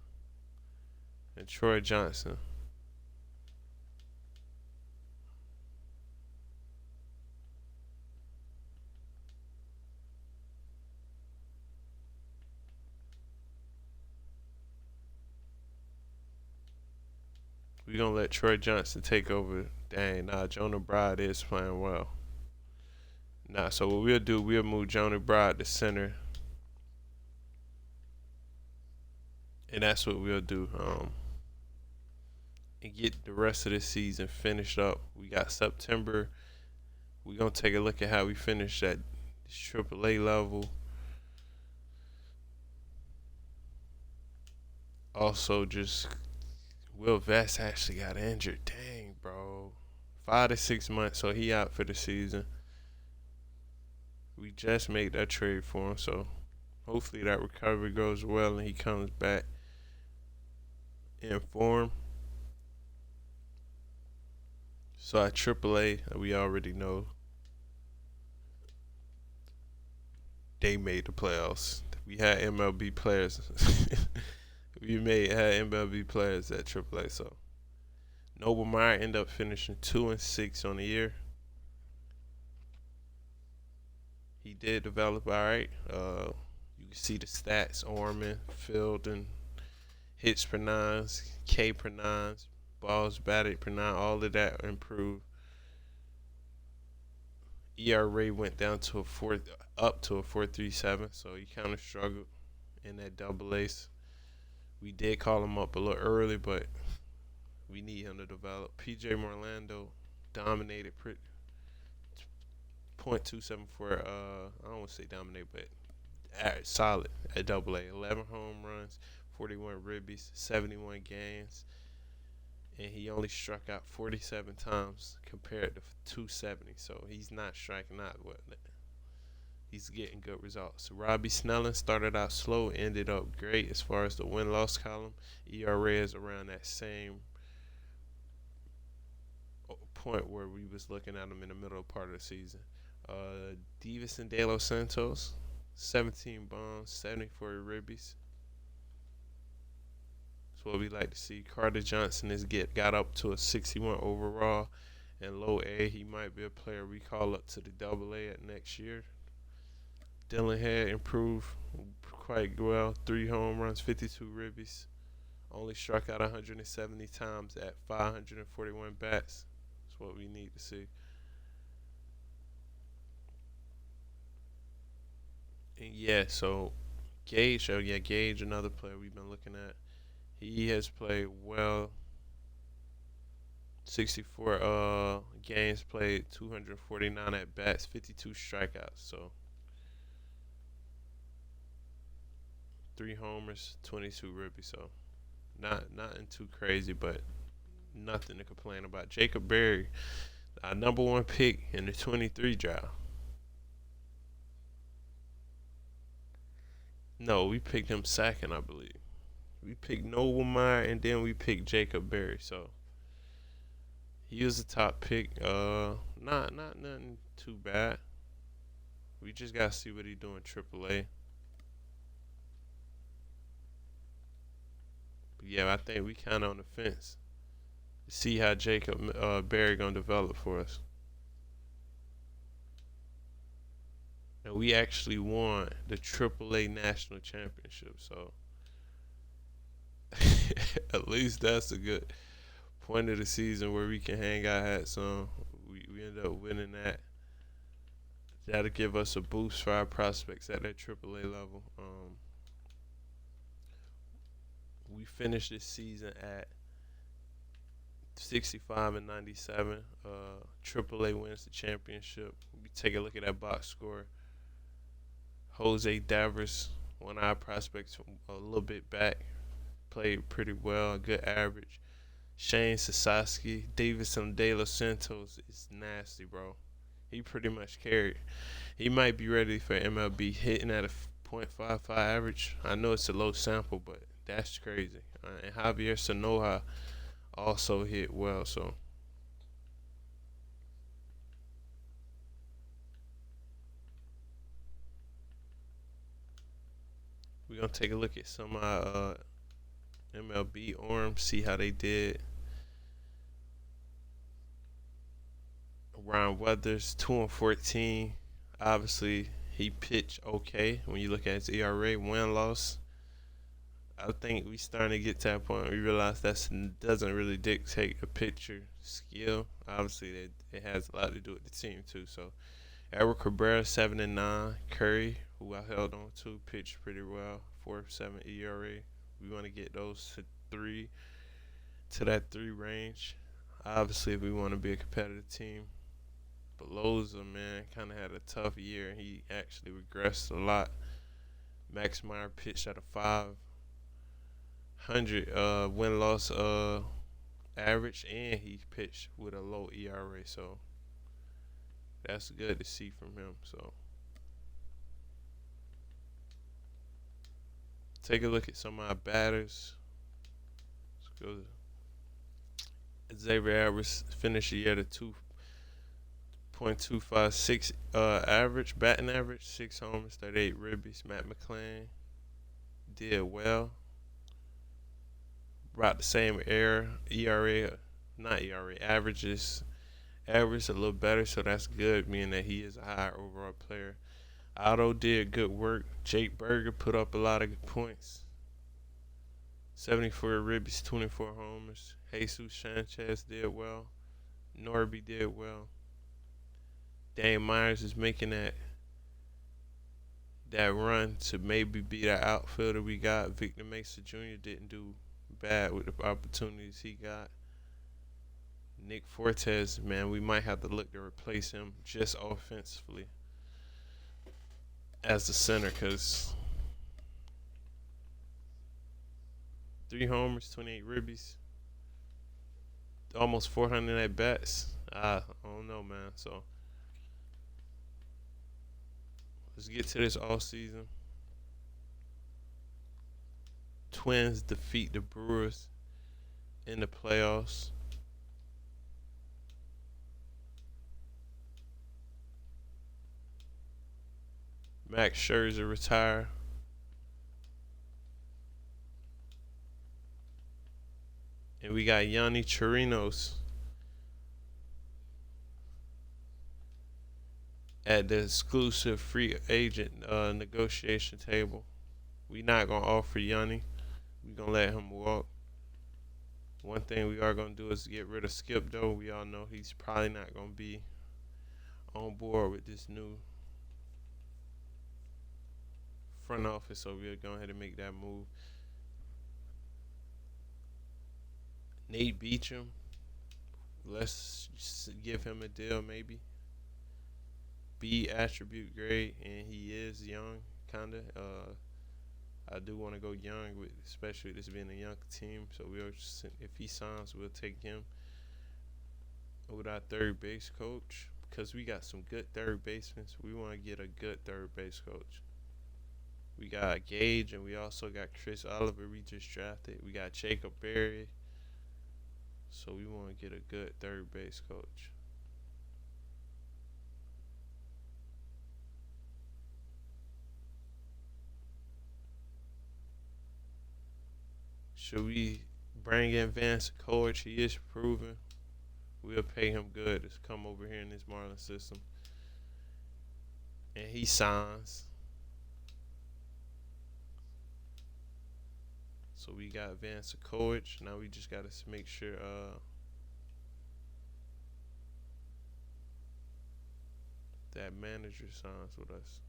And Troy Johnson. We gonna let Troy Johnson take over. Dang, nah, Jonah Bride is playing well. Nah, so what we'll do, we'll move Jonah Bride to center, and that's what we'll do. And get the rest of this season finished up. We got September. We gonna take a look at how we finish at AAA level. Also, just Will Vest actually got injured. Dang, bro. 5 to 6 months, so he out for the season. We just made that trade for him, so hopefully that recovery goes well and he comes back in form. So at AAA, we already know they made the playoffs. We had MLB players. Had MLB players at AAA. So Noble Meyer ended up finishing 2-6 on the year. He did develop all right. You can see the stats: arming, fielding, hits per nines, K per nines, balls batted per nine. All of that improved. ERA went down to a up to a 4.37, so he kind of struggled in that double A's. We did call him up a little early, but we need him to develop. PJ Morlando dominated .274. I don't want to say dominate, but solid at double A. 11 home runs, 41 ribbies, 71 games, and he only struck out 47 times compared to 270. So he's not striking out. He's getting good results. Robbie Snelling started out slow, ended up great as far as the win-loss column. ERA is around that same point where we was looking at him in the middle part of the season. Divison De Los Santos, 17 bombs, 74 ribbies. That's what we like to see. Carter Johnson got up to a 61 overall and low A. He might be a player we call up to the double A at next year. Dylan Head improved quite well. 3 home runs, 52 ribbies. Only struck out 170 times at 541 bats. That's what we need to see. And yeah, so Gage, Gage, another player we've been looking at. He has played well. 64 games played, 249 at bats, 52 strikeouts. So 3 homers, 22 ribbies. So nothing too crazy, but nothing to complain about. Jacob Berry, our number 1 pick in the 23 draft. No, we picked him second, I believe. We picked Noble Meyer and then we picked Jacob Berry. So he was a top pick. Not nothing too bad. We just gotta see what he do in AAA. But yeah, I think we kind of on the fence to see how Jacob Berry gonna develop for us. And we actually won the AAA national championship. So at least that's a good point of the season where we can hang our hats on. We end up winning that. That'll give us a boost for our prospects at that AAA level. We finished this season at 65-97. AAA wins the championship. We take a look at that box score. Jose Davers, one of our prospects, a little bit back, played pretty well, a good average. Shane Sasaki, Davison De Los Santos is nasty, bro. He pretty much carried. He might be ready for MLB, hitting at a .55 average. I know it's a low sample, but that's crazy. And Javier Sanoja also hit well, so we're going to take a look at some of our MLB arms, see how they did. Ron Weathers, 2-14. Obviously, he pitched okay. When you look at his ERA, win-loss, I think we starting to get to that point where we realize that doesn't really dictate a pitcher skill. Obviously, it has a lot to do with the team, too. So, Eric Cabrera, 7-9. Curry, who I held on to, pitched pretty well, 4.7 ERA. We want to get those to that 3 range. Obviously, if we want to be a competitive team. But Loza, man, kind of had a tough year. He actually regressed a lot. Max Meyer pitched at a 500 win-loss average, and he pitched with a low ERA. So that's good to see from him. So take a look at some of our batters. Let's go. Xavier Alvarez finished the year at a .256 average, batting average, 6 homers, 38 ribbies. Matt McClain did well. About the same ERA, not ERA, averages. Average a little better, so that's good, meaning that he is a higher overall player. Otto did good work. Jake Berger put up a lot of good points. 74 ribbies, 24 homers. Jesus Sanchez did well. Norby did well. Dane Myers is making that run to maybe be that outfielder we got. Victor Mesa Jr. didn't do bad with the opportunities he got. Nick Fortes, man, we might have to look to replace him just offensively as the center, because 3 homers, 28 ribbies, almost 400 at bats. I don't know, man. So let's get to this all season. Twins defeat the Brewers in the playoffs. Max Scherzer retire. And we got Yanni Chirinos at the exclusive free agent negotiation table. We not going to offer Yanni. We going to let him walk. One thing we are going to do is get rid of Skip, though. We all know he's probably not going to be on board with this new front office, so we'll go ahead and make that move. Nate Beecham, let's give him a deal maybe. B attribute grade, and he is young, kinda. I do want to go young, with especially this being a young team. So if he signs, we'll take him with our third base coach, because we got some good third basemen. We want to get a good third base coach. We got Gage, and we also got Chris Oliver. We just drafted. We got Jacob Berry. So we want to get a good third base coach. Should we bring in Vance Coach? He is proven. We'll pay him good to come over here in this Marlins system. And he signs. So we got Vance Coach. Now we just got to make sure that manager signs with us.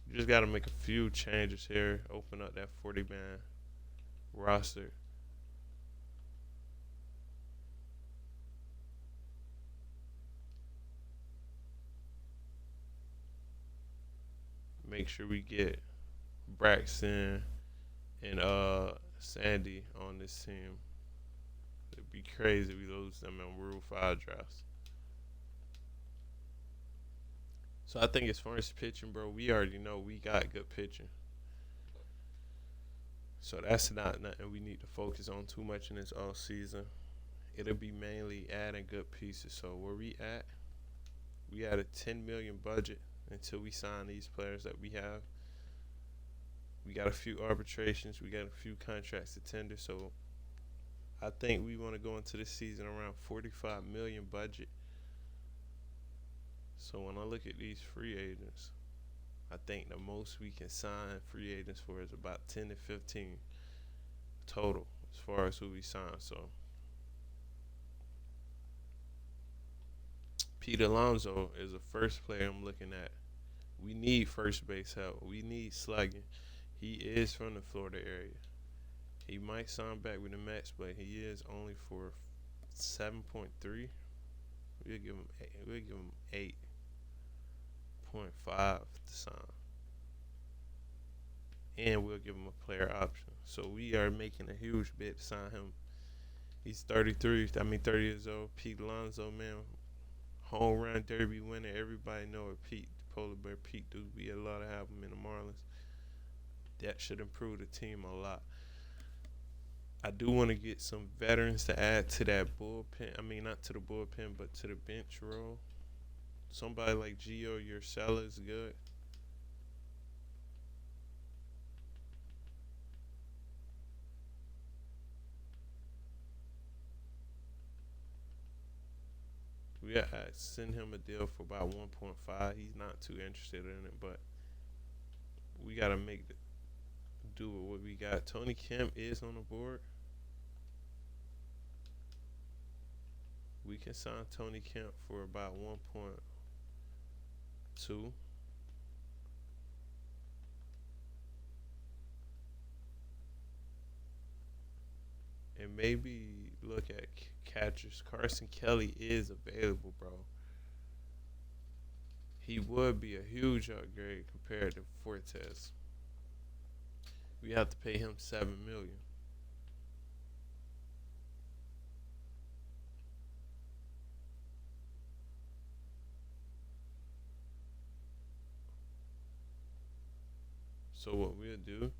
You just got to make a few changes here. Open up that 40-man roster. Make sure we get Braxton and Sandy on this team. It'd be crazy if we lose them in Rule 5 drafts. So I think as far as pitching, bro, we already know we got good pitching. So that's not nothing we need to focus on too much in this all season. It'll be mainly adding good pieces. So where we at a $10 million budget until we sign these players that we have. We got a few arbitrations. We got a few contracts to tender. So I think we want to go into this season around $45 million budget. So when I look at these free agents, I think the most we can sign free agents for is about 10 to 15 total as far as who we sign. So Pete Alonso is the first player I'm looking at. We need first base help. We need slugging. He is from the Florida area. He might sign back with the Mets, but he is only for 7.3. We'll give him 8.5 to sign, and we'll give him a player option. So we are making a huge bid to sign him. He's 30 years old. Pete Alonso, man, home run derby winner. Everybody know it. Pete, the polar bear Pete, do. We had a lot of have him in the Marlins. That should improve the team a lot. I do want to get some veterans to add to that bullpen. I mean, not to the bullpen, but to the bench role. Somebody like Gio Urshela is good. We got send him a deal for about 1.5. He's not too interested in it, but we gotta do with what we got. Tony Kemp is on the board. We can sign Tony Kemp for about 1.2. And maybe look at catchers. Carson Kelly is available, bro. He would be a huge upgrade compared to Fortes. We have to pay him $7 million. So what we'll do,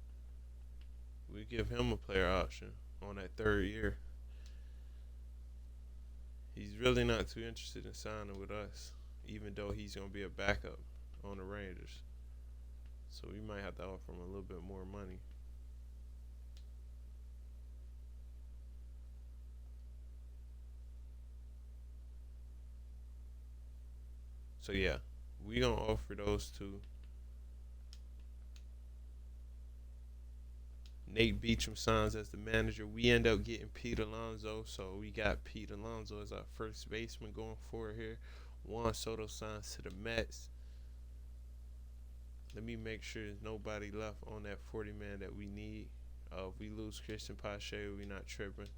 we give him a player option on that third year. He's really not too interested in signing with us, even though he's gonna be a backup on the Rangers. So we might have to offer him a little bit more money. So yeah, we gonna offer those two. Nate Beecham signs as the manager. We end up getting Pete Alonso, so we got Pete Alonso as our first baseman going forward here. Juan Soto signs to the Mets. Let me make sure there's nobody left on that 40-man that we need. If we lose Christian Pache, we're not tripping.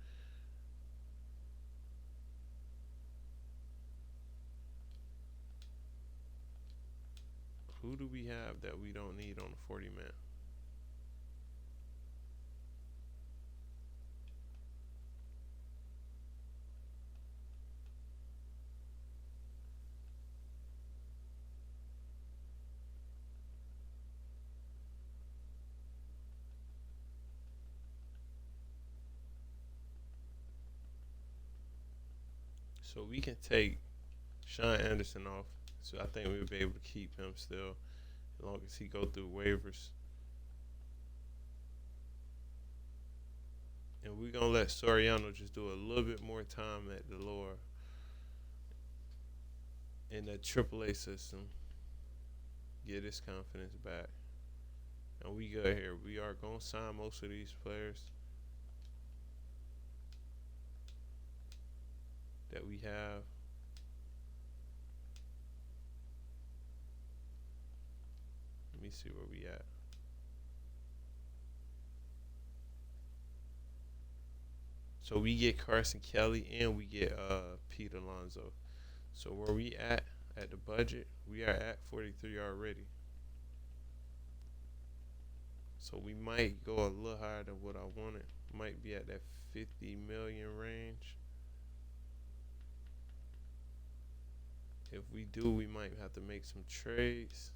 Who do we have that we don't need on the 40-man? So we can take Sean Anderson off. So I think we'll be able to keep him still as long as he go through waivers. And we're gonna let Soriano just do a little bit more time at the lower in the AAA system. Get his confidence back. And we good here. We are gonna sign most of these players that we have. Let me see where we at. So we get Carson Kelly and we get Pete Alonso. So where we at the budget, we are at 43 already. So we might go a little higher than what I wanted. Might be at that 50 million range. If we do, we might have to make some trades.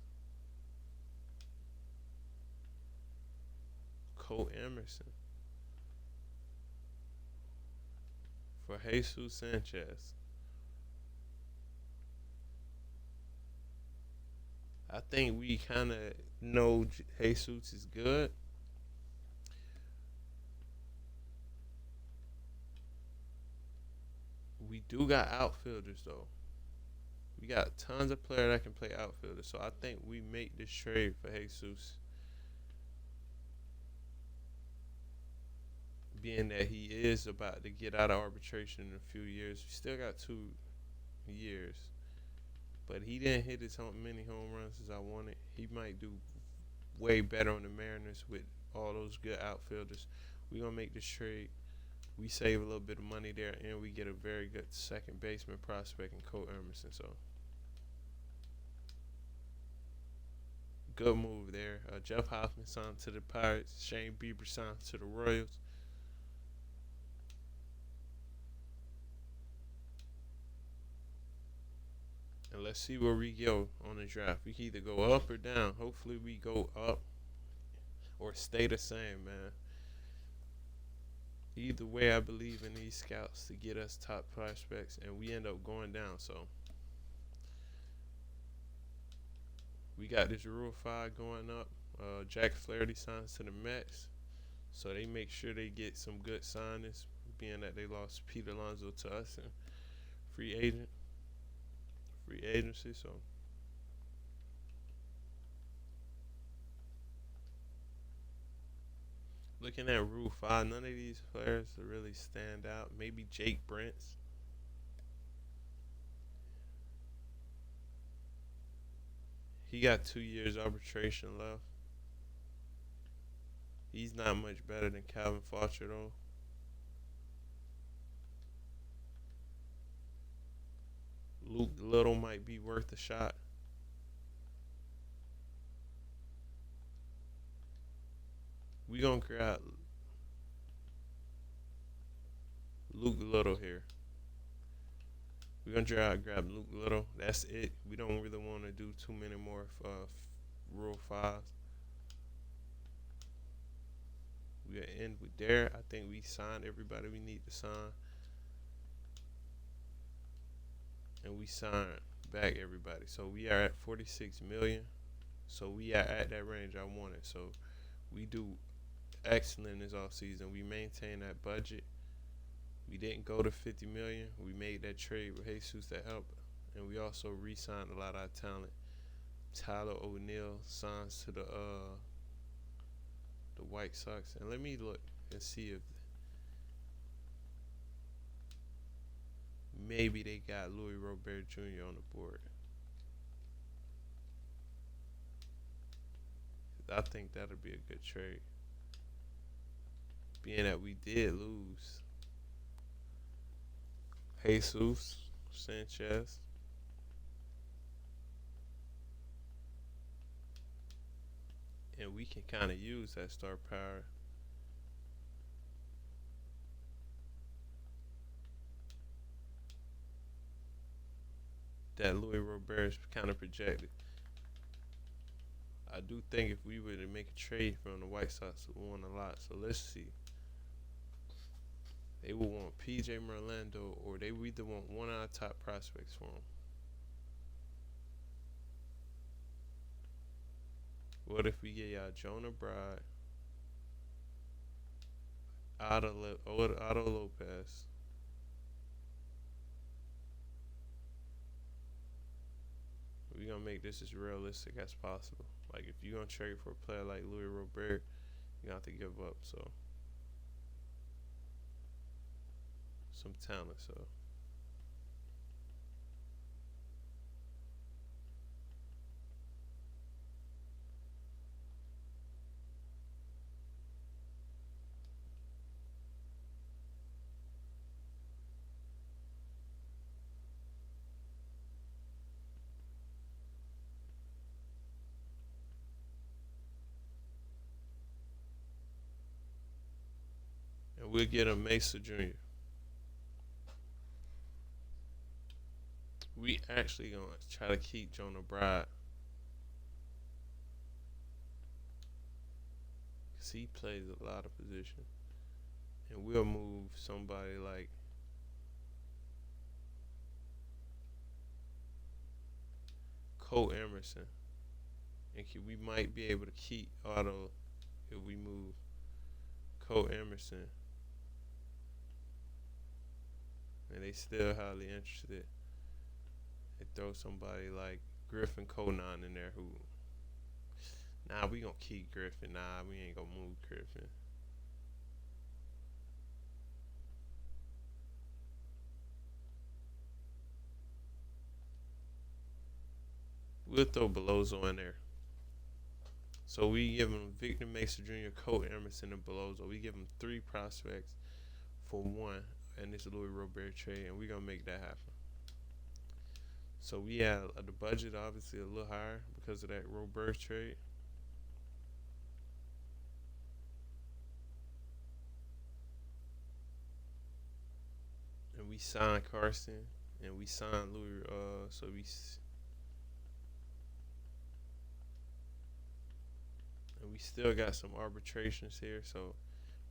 Cole Emerson for Jesus Sanchez. I think we kind of know Jesus is good. We do got outfielders though. We got tons of players that can play outfielders. So I think we make this trade for Jesus. Being that he is about to get out of arbitration in a few years, we still got 2 years. But he didn't hit as many home runs as I wanted. He might do way better on the Mariners with all those good outfielders. We're going to make this trade. We save a little bit of money there, and we get a very good second baseman prospect in Cole Emerson. So, good move there. Jeff Hoffman signed to the Pirates. Shane Bieber signed to the Royals. And let's see where we go on the draft. We can either go up or down. Hopefully we go up. or stay the same, man. Either way, I believe in these scouts to get us top prospects, and we end up going down. So we got this Rule 5 going up. Jack Flaherty signs to the Mets, so they make sure they get some good signings, being that they lost Pete Alonso to us and free agent, free agency. So looking at Rule 5, none of these players really stand out. Maybe Jake Brent's. He got 2 years arbitration left. He's not much better than Calvin Fletcher though. Luke Little might be worth a shot. We gonna grab Luke Little here. We're gonna try to grab Luke Little. That's it. We don't really want to do too many more Rule 5s. We gonna end with there. I think we signed everybody we need to sign, and we signed back everybody. So we are at 46 million. So we are at that range I wanted. So we do excellent this off season. We maintain that budget. We didn't go to 50 million. We made that trade with Jesus that helped, and we also re-signed a lot of our talent. Tyler O'Neill signs to the White Sox, and let me look and see if maybe they got Louis Robert Jr. on the board. I think that'll be a good trade, being that we did lose Jesus Sanchez. And we can kind of use that star power. That Louis Robert is kind of projected. I do think if we were to make a trade from the White Sox, we won a lot. So let's see. They will want PJ Merlando, or they would either want one of our top prospects for him. What if we get y'all Jonah Bride, Otto Lopez, we gonna make this as realistic as possible. Like if you're gonna trade for a player like Louis Robert, you have to give up some talent. So and we'll get a Mesa Jr. We actually gonna try to keep Jonah Bride, cause he plays a lot of position, and we'll move somebody like Cole Emerson, and we might be able to keep Otto if we move Cole Emerson, and they still highly interested. They throw somebody like Griffin Conan in there who, nah, we gonna keep Griffin. Nah, we ain't gonna move Griffin. We'll throw Belozo in there. So we give him Victor Mesa Jr., Cole Emerson, and Belozo. We give him 3 prospects for 1, and this Louis Robert trade, and we're gonna make that happen. So we have the budget obviously a little higher because of that Robert trade. And we signed Carson, and we signed Louis. So we And we still got some arbitrations here, so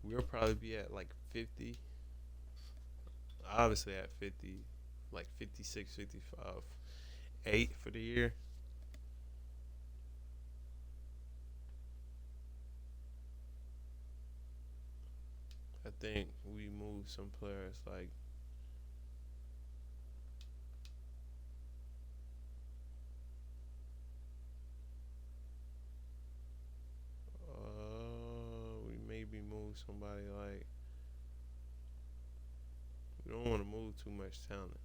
we'll probably be at like 50. Obviously at 50, like 56, 55, 8 for the year. I think we moved some players like we maybe move somebody like we don't want to move too much talent.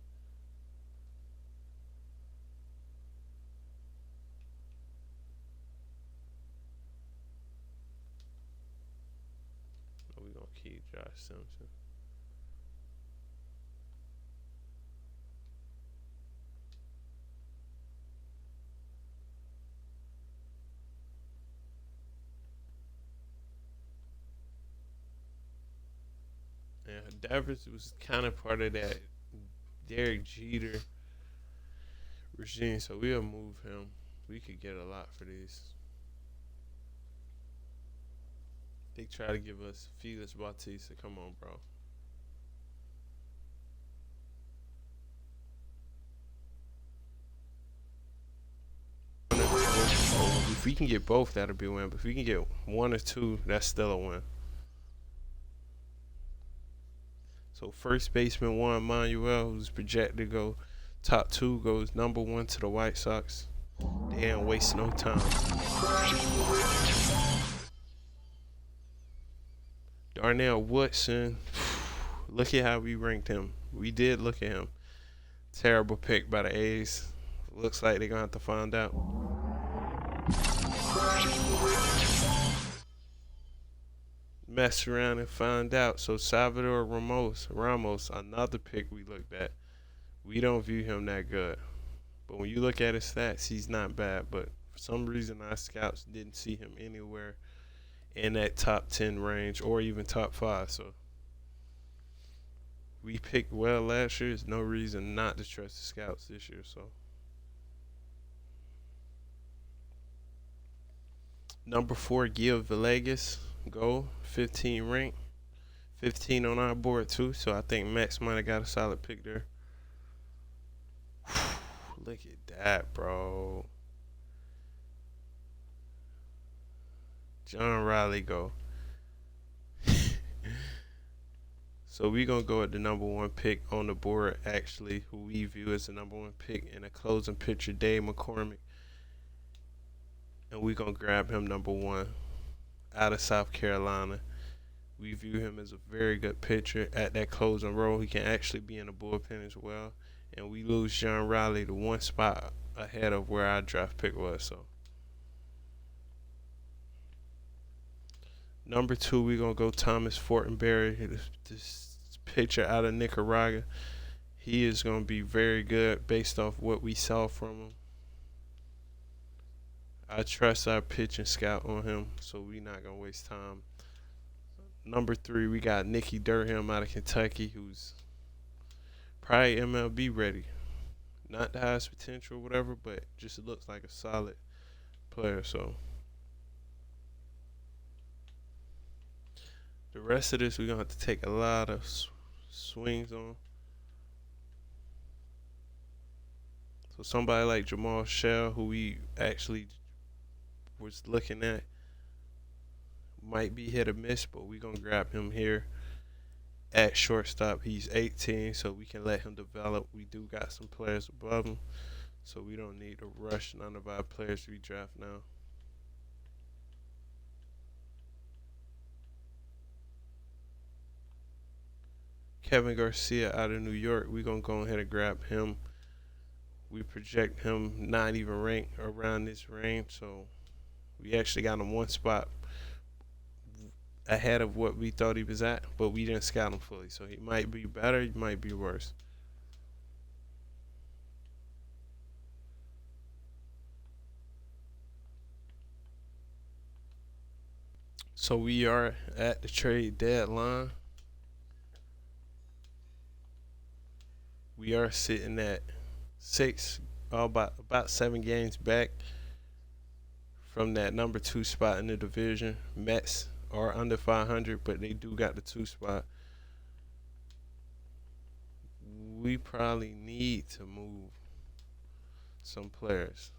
We gonna keep Josh Simpson. And Devers was kind of part of that Derek Jeter regime, so we'll move him. We could get a lot for this. They try to give us Felix Bautista. Come on, bro. If we can get both, that'll be a win. But if we can get one or two, that's still a win. So first baseman Juan Manuel, who's projected to go top two, goes number one to the White Sox. They ain't waste no time. Darnell Woodson, look at how we ranked him. We did look at him. Terrible pick by the A's. Looks like they're gonna have to find out. Mess around and find out. So Salvador Ramos, another pick we looked at. We don't view him that good. But when you look at his stats, he's not bad. But for some reason, our scouts didn't see him anywhere in that top 10 range or even top 5. So we picked well last year. There's no reason not to trust the scouts this year. So number 4, Gil Villegas, go 15 rank, 15 on our board too. So I think Max might have got a solid pick there. Look at that, bro. John Riley go. So we gonna go at the number 1 pick on the board, actually, who we view as the number 1 pick in a closing pitcher, Dave McCormick. And we gonna grab him number 1 out of South Carolina. We view him as a very good pitcher at that closing role. He can actually be in the bullpen as well. And we lose John Riley to 1 spot ahead of where our draft pick was. So number 2, we're going to go Thomas Fortenberry, this pitcher out of Nicaragua. He is going to be very good based off what we saw from him. I trust our pitching scout on him, so we're not going to waste time. Number 3, we got Nicky Durham out of Kentucky, who's probably MLB ready. Not the highest potential or whatever, but just looks like a solid player. So the rest of this, we're going to have to take a lot of swings on. So somebody like Jamal Shell, who we actually was looking at, might be hit or miss, but we're going to grab him here at shortstop. He's 18, so we can let him develop. We do got some players above him, so we don't need to rush none of our players we draft now. Kevin Garcia out of New York, we're going to go ahead and grab him. We project him not even ranked around this range, so we actually got him 1 spot ahead of what we thought he was at, but we didn't scout him fully. So he might be better, he might be worse. So we are at the trade deadline. We are sitting at 6, about 7 games back from that number 2 spot in the division. Mets are under 500, but they do got the 2 spot. We probably need to move some players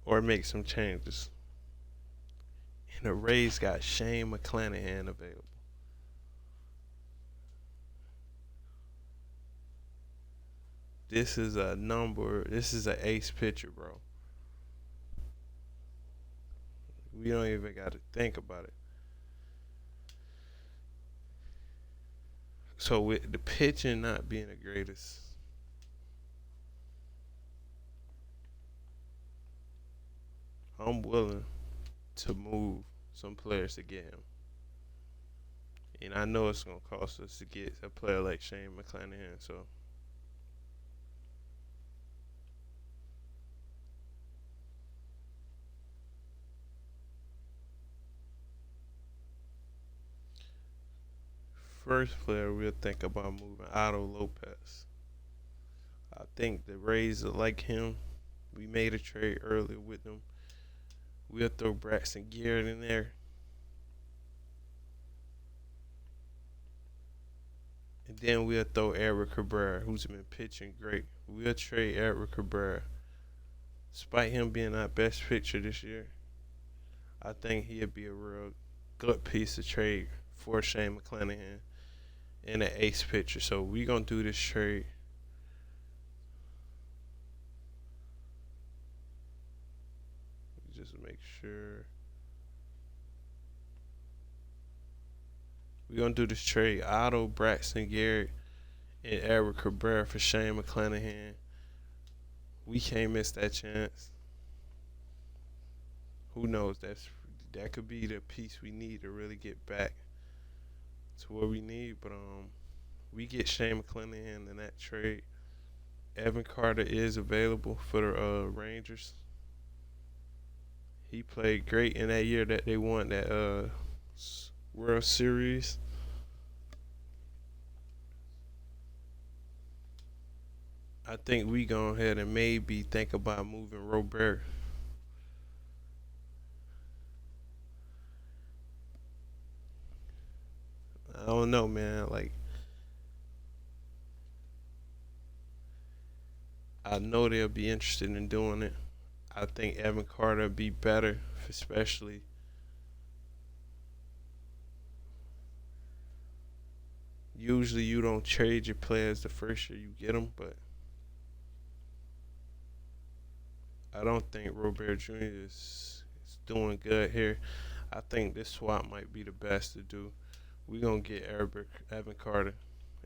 or make some changes. And the Rays got Shane McClanahan available. This is a number. This is an ace pitcher, bro. We don't even got to think about it. So with the pitching not being the greatest, I'm willing to move some players to get him. And I know it's gonna cost us to get a player like Shane McClanahan. So first player we'll think about moving Otto Lopez. I think the Rays like him. We made a trade earlier with them. We'll throw Braxton Garrett in there. And then we'll throw Eric Cabrera, who's been pitching great. We'll trade Eric Cabrera. Despite him being our best pitcher this year, I think he'd be a real good piece of trade for Shane McClanahan and an ace pitcher. So we gonna do this trade. Just make sure. We're gonna do this trade. Otto, Braxton Garrett, and Eric Cabrera for Shane McClanahan. We can't miss that chance. Who knows? That could be the piece we need to really get back to what we need. But we get Shane McClanahan in that trade. Evan Carter is available for the Rangers. He played great in that year that they won that World Series. I think we go ahead and maybe think about moving Robert. I don't know, man. Like, I know they'll be interested in doing it. I think Evan Carter would be better, especially. Usually you don't trade your players the first year you get them, but I don't think Robert Jr. is doing good here. I think this swap might be the best to do. We're going to get Evan Carter,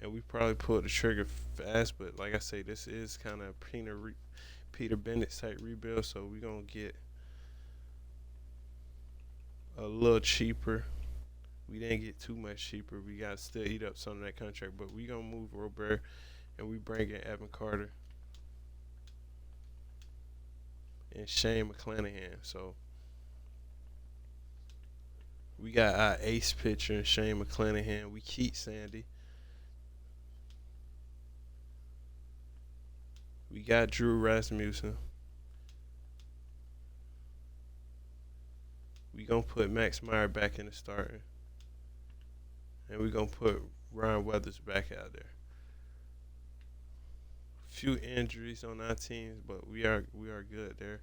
and we probably pulled the trigger fast, but like I say, this is kind of Peter Bennett type rebuild, so we're going to get a little cheaper. We didn't get too much cheaper. We got to still eat up some of that contract, but we're going to move Robert, and we bring in Evan Carter and Shane McClanahan. So we got our ace pitcher in Shane McClanahan. We keep Sandy. We got Drew Rasmussen. We gonna put Max Meyer back in the starting, and we gonna put Ryan Weathers back out there. Few injuries on our teams, but we are good there.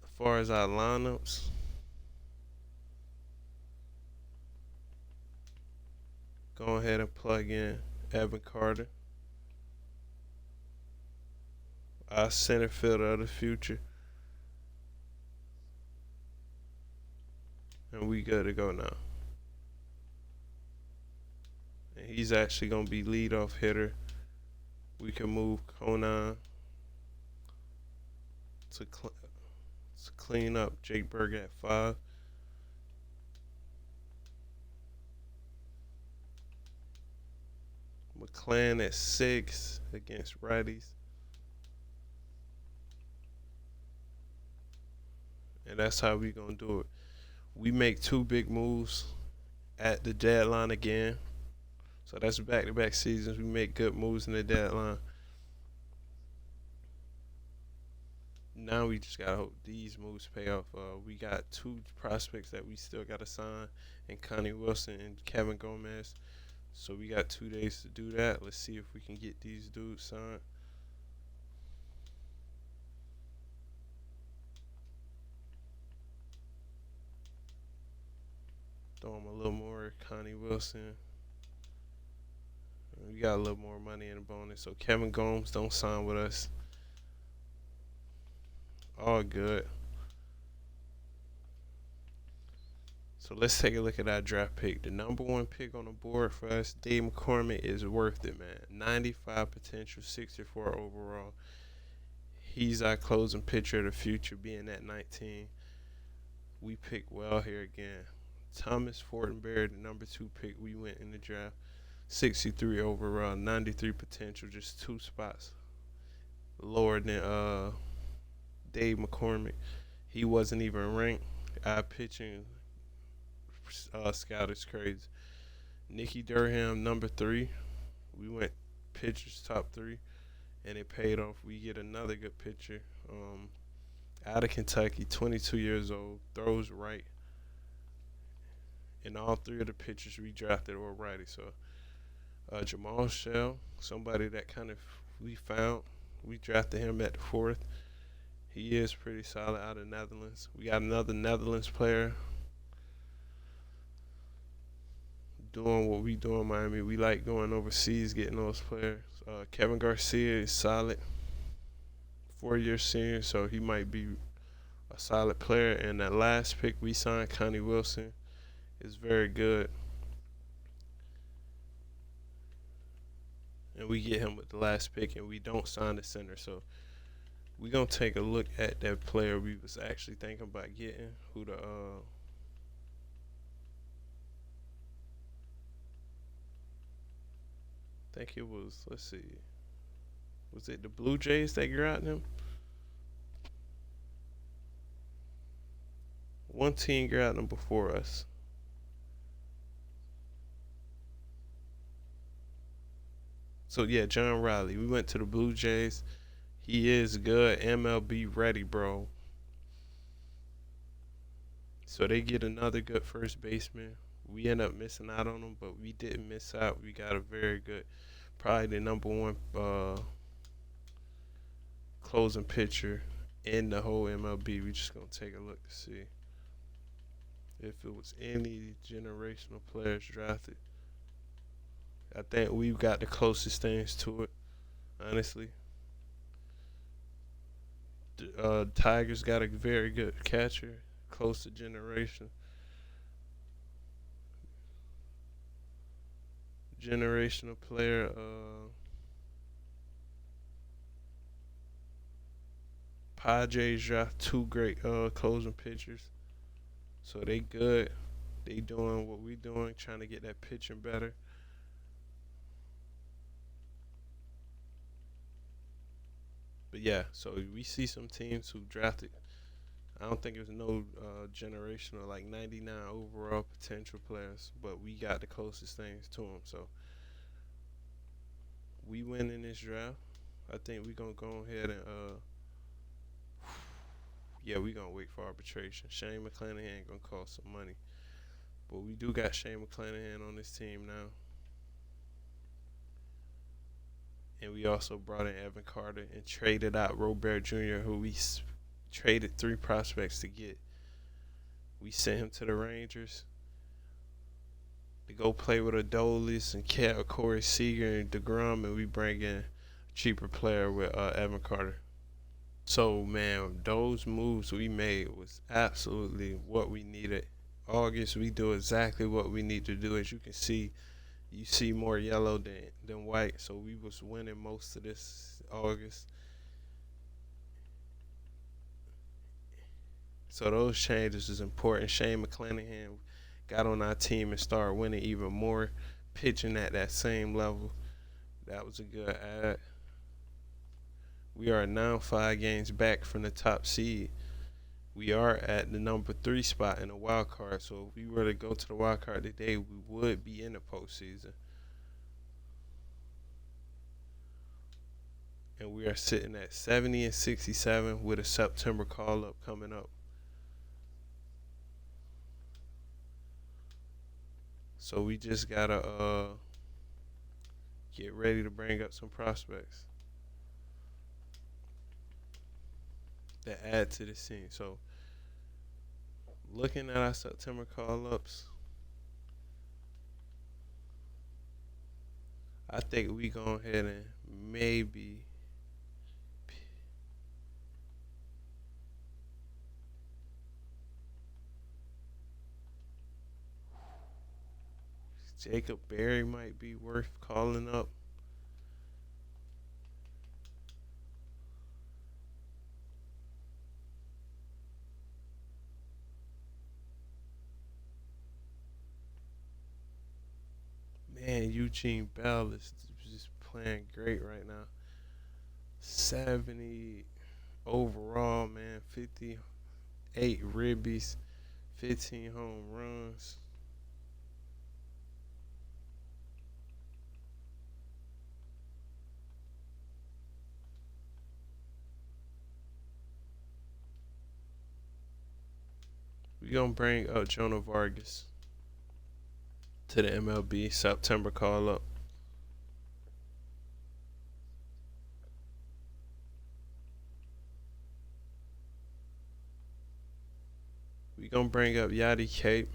As far as our lineups, go ahead and plug in Evan Carter, our center fielder of the future, and we good to go now. And he's actually gonna be leadoff hitter. We can move Conan to clean up Jake Berger at 5. McClann at 6 against righties. And that's how we gonna do it. We make 2 big moves at the deadline again. So that's back-to-back seasons. We make good moves in the deadline. Now we just gotta hope these moves pay off. We got two prospects that we still gotta sign, and Connie Wilson and Kevin Gomez. So we got 2 days to do that. Let's see if we can get these dudes signed. Throw him a little more. Connie Wilson. We got a little more money in the bonus. So Kevin Gomes don't sign with us. All good. So let's take a look at our draft pick. The number one pick on the board for us, Dave McCormick, is worth it, man. 95 potential, 64 overall. He's our closing pitcher of the future, being at 19. We picked well here again. Thomas Fortenberry, the number two pick, we went in the draft. 63 overall, 93 potential, just 2 spots lower than Dave McCormick. He wasn't even ranked. Our pitching scout is crazy. Nicky Durham, number 3. We went pitchers top 3, and it paid off. We get another good pitcher out of Kentucky, 22 years old, throws right. And all 3 of the pitchers we drafted were righty. So Jamal Shell, somebody that kind of we found. We drafted him at the 4th. He is pretty solid out of Netherlands. We got another Netherlands player doing what we do in Miami. We like going overseas, getting those players. Kevin Garcia is solid. 4-year senior, so he might be a solid player. And that last pick we signed, Connie Wilson, is very good. And we get him with the last pick, and we don't sign the center. So we're going to take a look at that player we was actually thinking about getting, who the I think it was, let's see, was it the Blue Jays that grabbed him? One team grabbed him before us. So yeah, John Riley. We went to the Blue Jays. He is good, MLB ready, bro. So they get another good first baseman. We end up missing out on him, but we didn't miss out. We got a very good, probably the number one closing pitcher in the whole MLB. We just gonna take a look to see if it was any generational players drafted. I think we've got the closest things to it, honestly. Tigers got a very good catcher, close to generation. Generational player. Padres draft 2 great closing pitchers, so they good. They doing what we doing, trying to get that pitching better. But yeah, so we see some teams who drafted. I don't think it was no generational like 99 overall potential players, but we got the closest things to them. So we win in this draft. I think we gonna go ahead and yeah, we gonna wait for arbitration. Shane McClanahan gonna cost some money, but we do got Shane McClanahan on this team now. And we also brought in Evan Carter and traded out Robert Jr., who we traded 3 prospects to get. We sent him to the Rangers to go play with Adolis and Corey Seager and DeGrom, and we bring in a cheaper player with Evan Carter. So, man, those moves we made was absolutely what we needed. August, we do exactly what we need to do. As you can see, you see more yellow than white. So we was winning most of this August. So those changes is important. Shane McClanahan got on our team and started winning even more, pitching at that same level. That was a good ad. We are now 5 games back from the top seed. We are at the number 3 spot in the wild card. So if we were to go to the wild card today, we would be in the postseason. and we are sitting at 70 and 67 with a September call up coming up. So we just gotta get ready to bring up some prospects that add to the scene. So looking at our September call ups, I think we go ahead and maybe Jacob Berry might be worth calling up. Man, Eugene Bell is just playing great right now. 70 overall, man. 58 ribbies, 15 home runs. We gonna bring up Jonah Vargas to the MLB September call up. We gonna bring up Yadi Cape,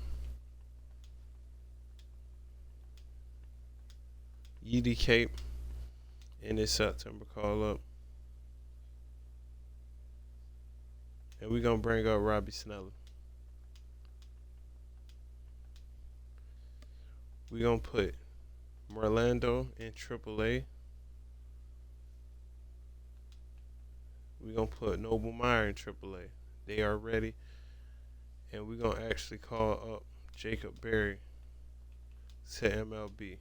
Yadi Cape in this September call up, and we gonna bring up Robbie Snell. We gonna put Merlando in AAA. We gonna put Noble Meyer in AAA. They are ready, and we gonna actually call up Jacob Berry to MLB.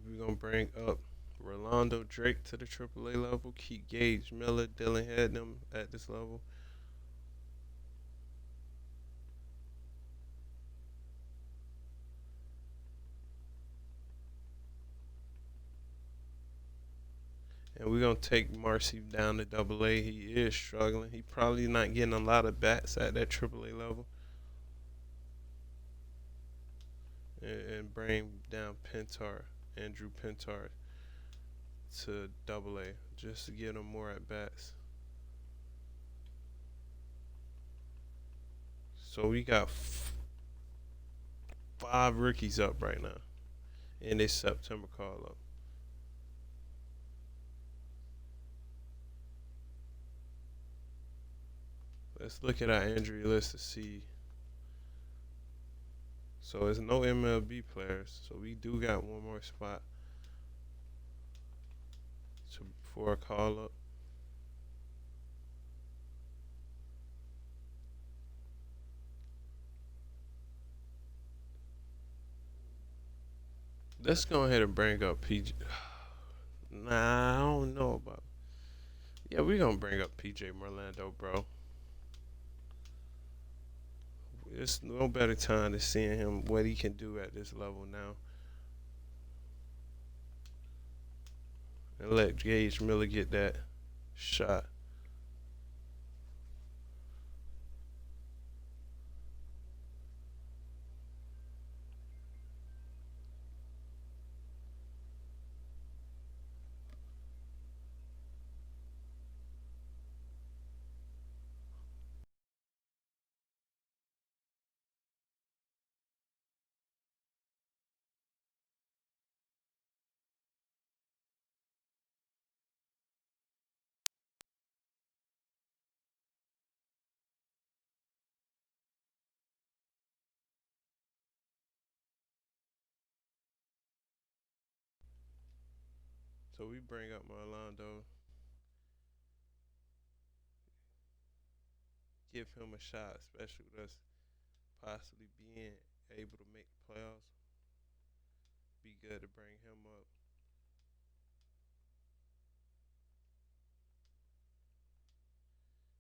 We're gonna bring up Rolando Drake to the AAA level, keep Gage Miller, Dylan Head them at this level. And we're gonna take Marcy down to AA. He is struggling. He probably not getting a lot of bats at that AAA level. And bring down Andrew Pintar to AA, just to get him more at bats. So we got 5 rookies up right now in this September call up. Let's look at our injury list to see. So it's no MLB players. So we do got one more spot for a call up. Let's go ahead and bring up PJ. Nah, I don't know about. Yeah, we gonna bring up PJ Merlando, bro. It's no better time to seeing him what he can do at this level now. And let Gage Miller get that shot. So we bring up Merlando, give him a shot, especially with us possibly being able to make the playoffs. Be good to bring him up.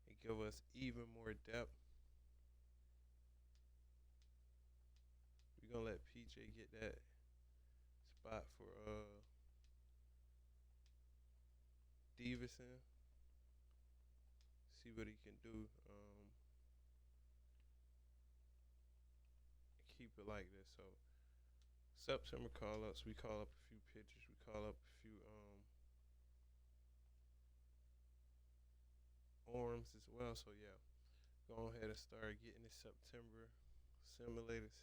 And give us even more depth. We're gonna let PJ get that spot for Davison. See what he can do. Keep it like this. So September call ups, we call up a few pitchers, we call up a few arms as well. So yeah, go ahead and start getting the September simulators.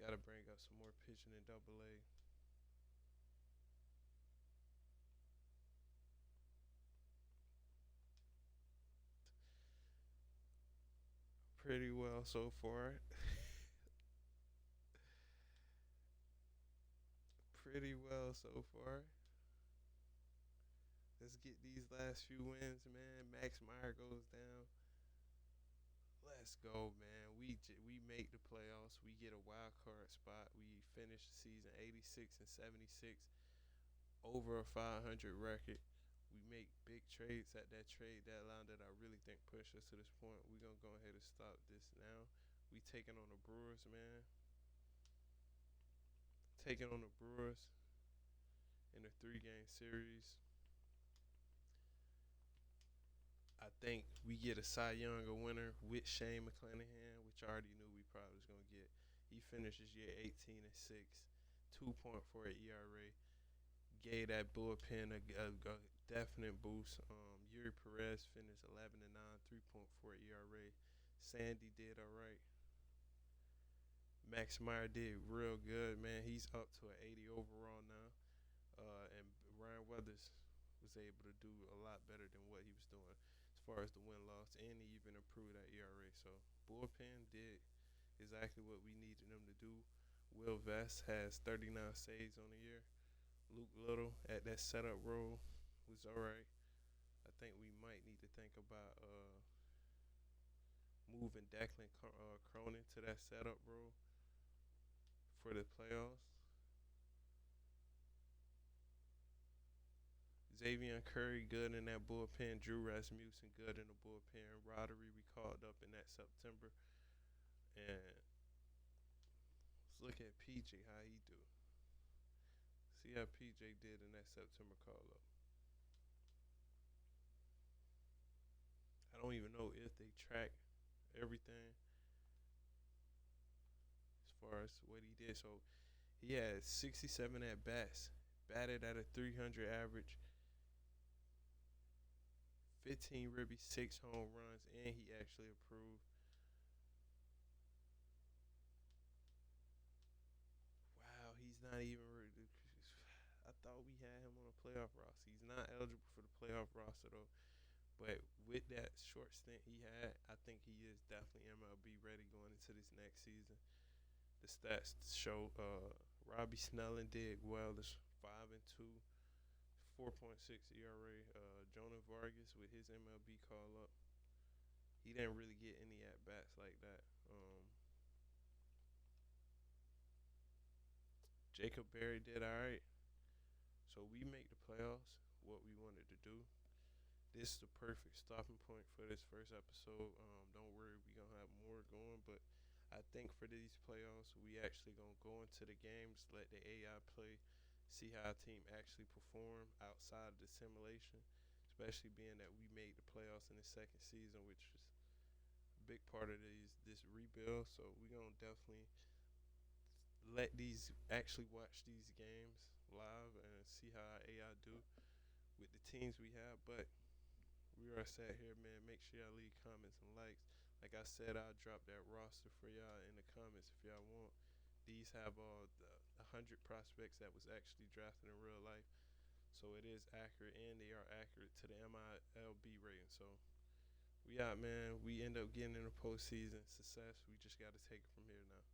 Got to bring up some more pitching in Double A. Pretty well so far. Pretty well so far. Let's get these last few wins, man. Max Meyer goes down. Let's go, man. We make the playoffs. We get a wild card spot. We finish the season 86 and 76, over a 500 record. We make big trades at that trade deadline that I really think push us to this point. We're gonna go ahead and stop this now. We taking on the Brewers, man. Taking on the Brewers in a 3-game series. I think we get a Cy Young a winner with Shane McClanahan, which I already knew we probably was gonna get. He finishes year 18 and 6, 2.4 ERA. Gave that bullpen a definite boost. Yuri Perez finished 11 and 9, 3.4 ERA. Sandy did all right. Max Meyer did real good, man. He's up to an 80 overall now. And Ryan Weathers was able to do a lot better than what he was doing as far as the win loss, and he even improved that ERA. So bullpen did exactly what we needed them to do. Will Vest has 39 saves on the year. Luke Little at that setup role was all right. I think we might need to think about moving Declan Cronin to that setup role for the playoffs. Xavier Curry good in that bullpen. Drew Rasmussen good in the bullpen. Roddery we called up in that September. And let's look at PJ, how he do. See how PJ did in that September call up. I don't even know if they track everything as far as what he did. So he had 67 at bats, batted at a 300 average, 15 ribbies, 6 home runs, and he actually improved. Wow, he's not even. I thought we had him on a playoff roster. He's not eligible for the playoff roster though. But with that short stint he had, I think he is definitely MLB ready going into this next season. The stats show Robbie Snelling did well. This 5-2, 4.6 ERA. Jonah Vargas with his MLB call up, he didn't really get any at bats like that. Jacob Berry did all right. So we make the playoffs. What we wanted to do. This is the perfect stopping point for this first episode. Don't worry, we gonna have more going, but I think for these playoffs, we actually gonna go into the games, let the AI play, see how our team actually perform outside of the simulation. Especially being that we made the playoffs in the second season, which is a big part of this rebuild. So we gonna definitely let these actually watch these games live and see how our AI do with the teams we have. But we are sat here, man. Make sure y'all leave comments and likes. Like I said, I'll drop that roster for y'all in the comments if y'all want. These have all the 100 prospects that was actually drafted in real life. So it is accurate, and they are accurate to the MLB rating. So we out, man. We end up getting in the postseason success. We just got to take it from here now.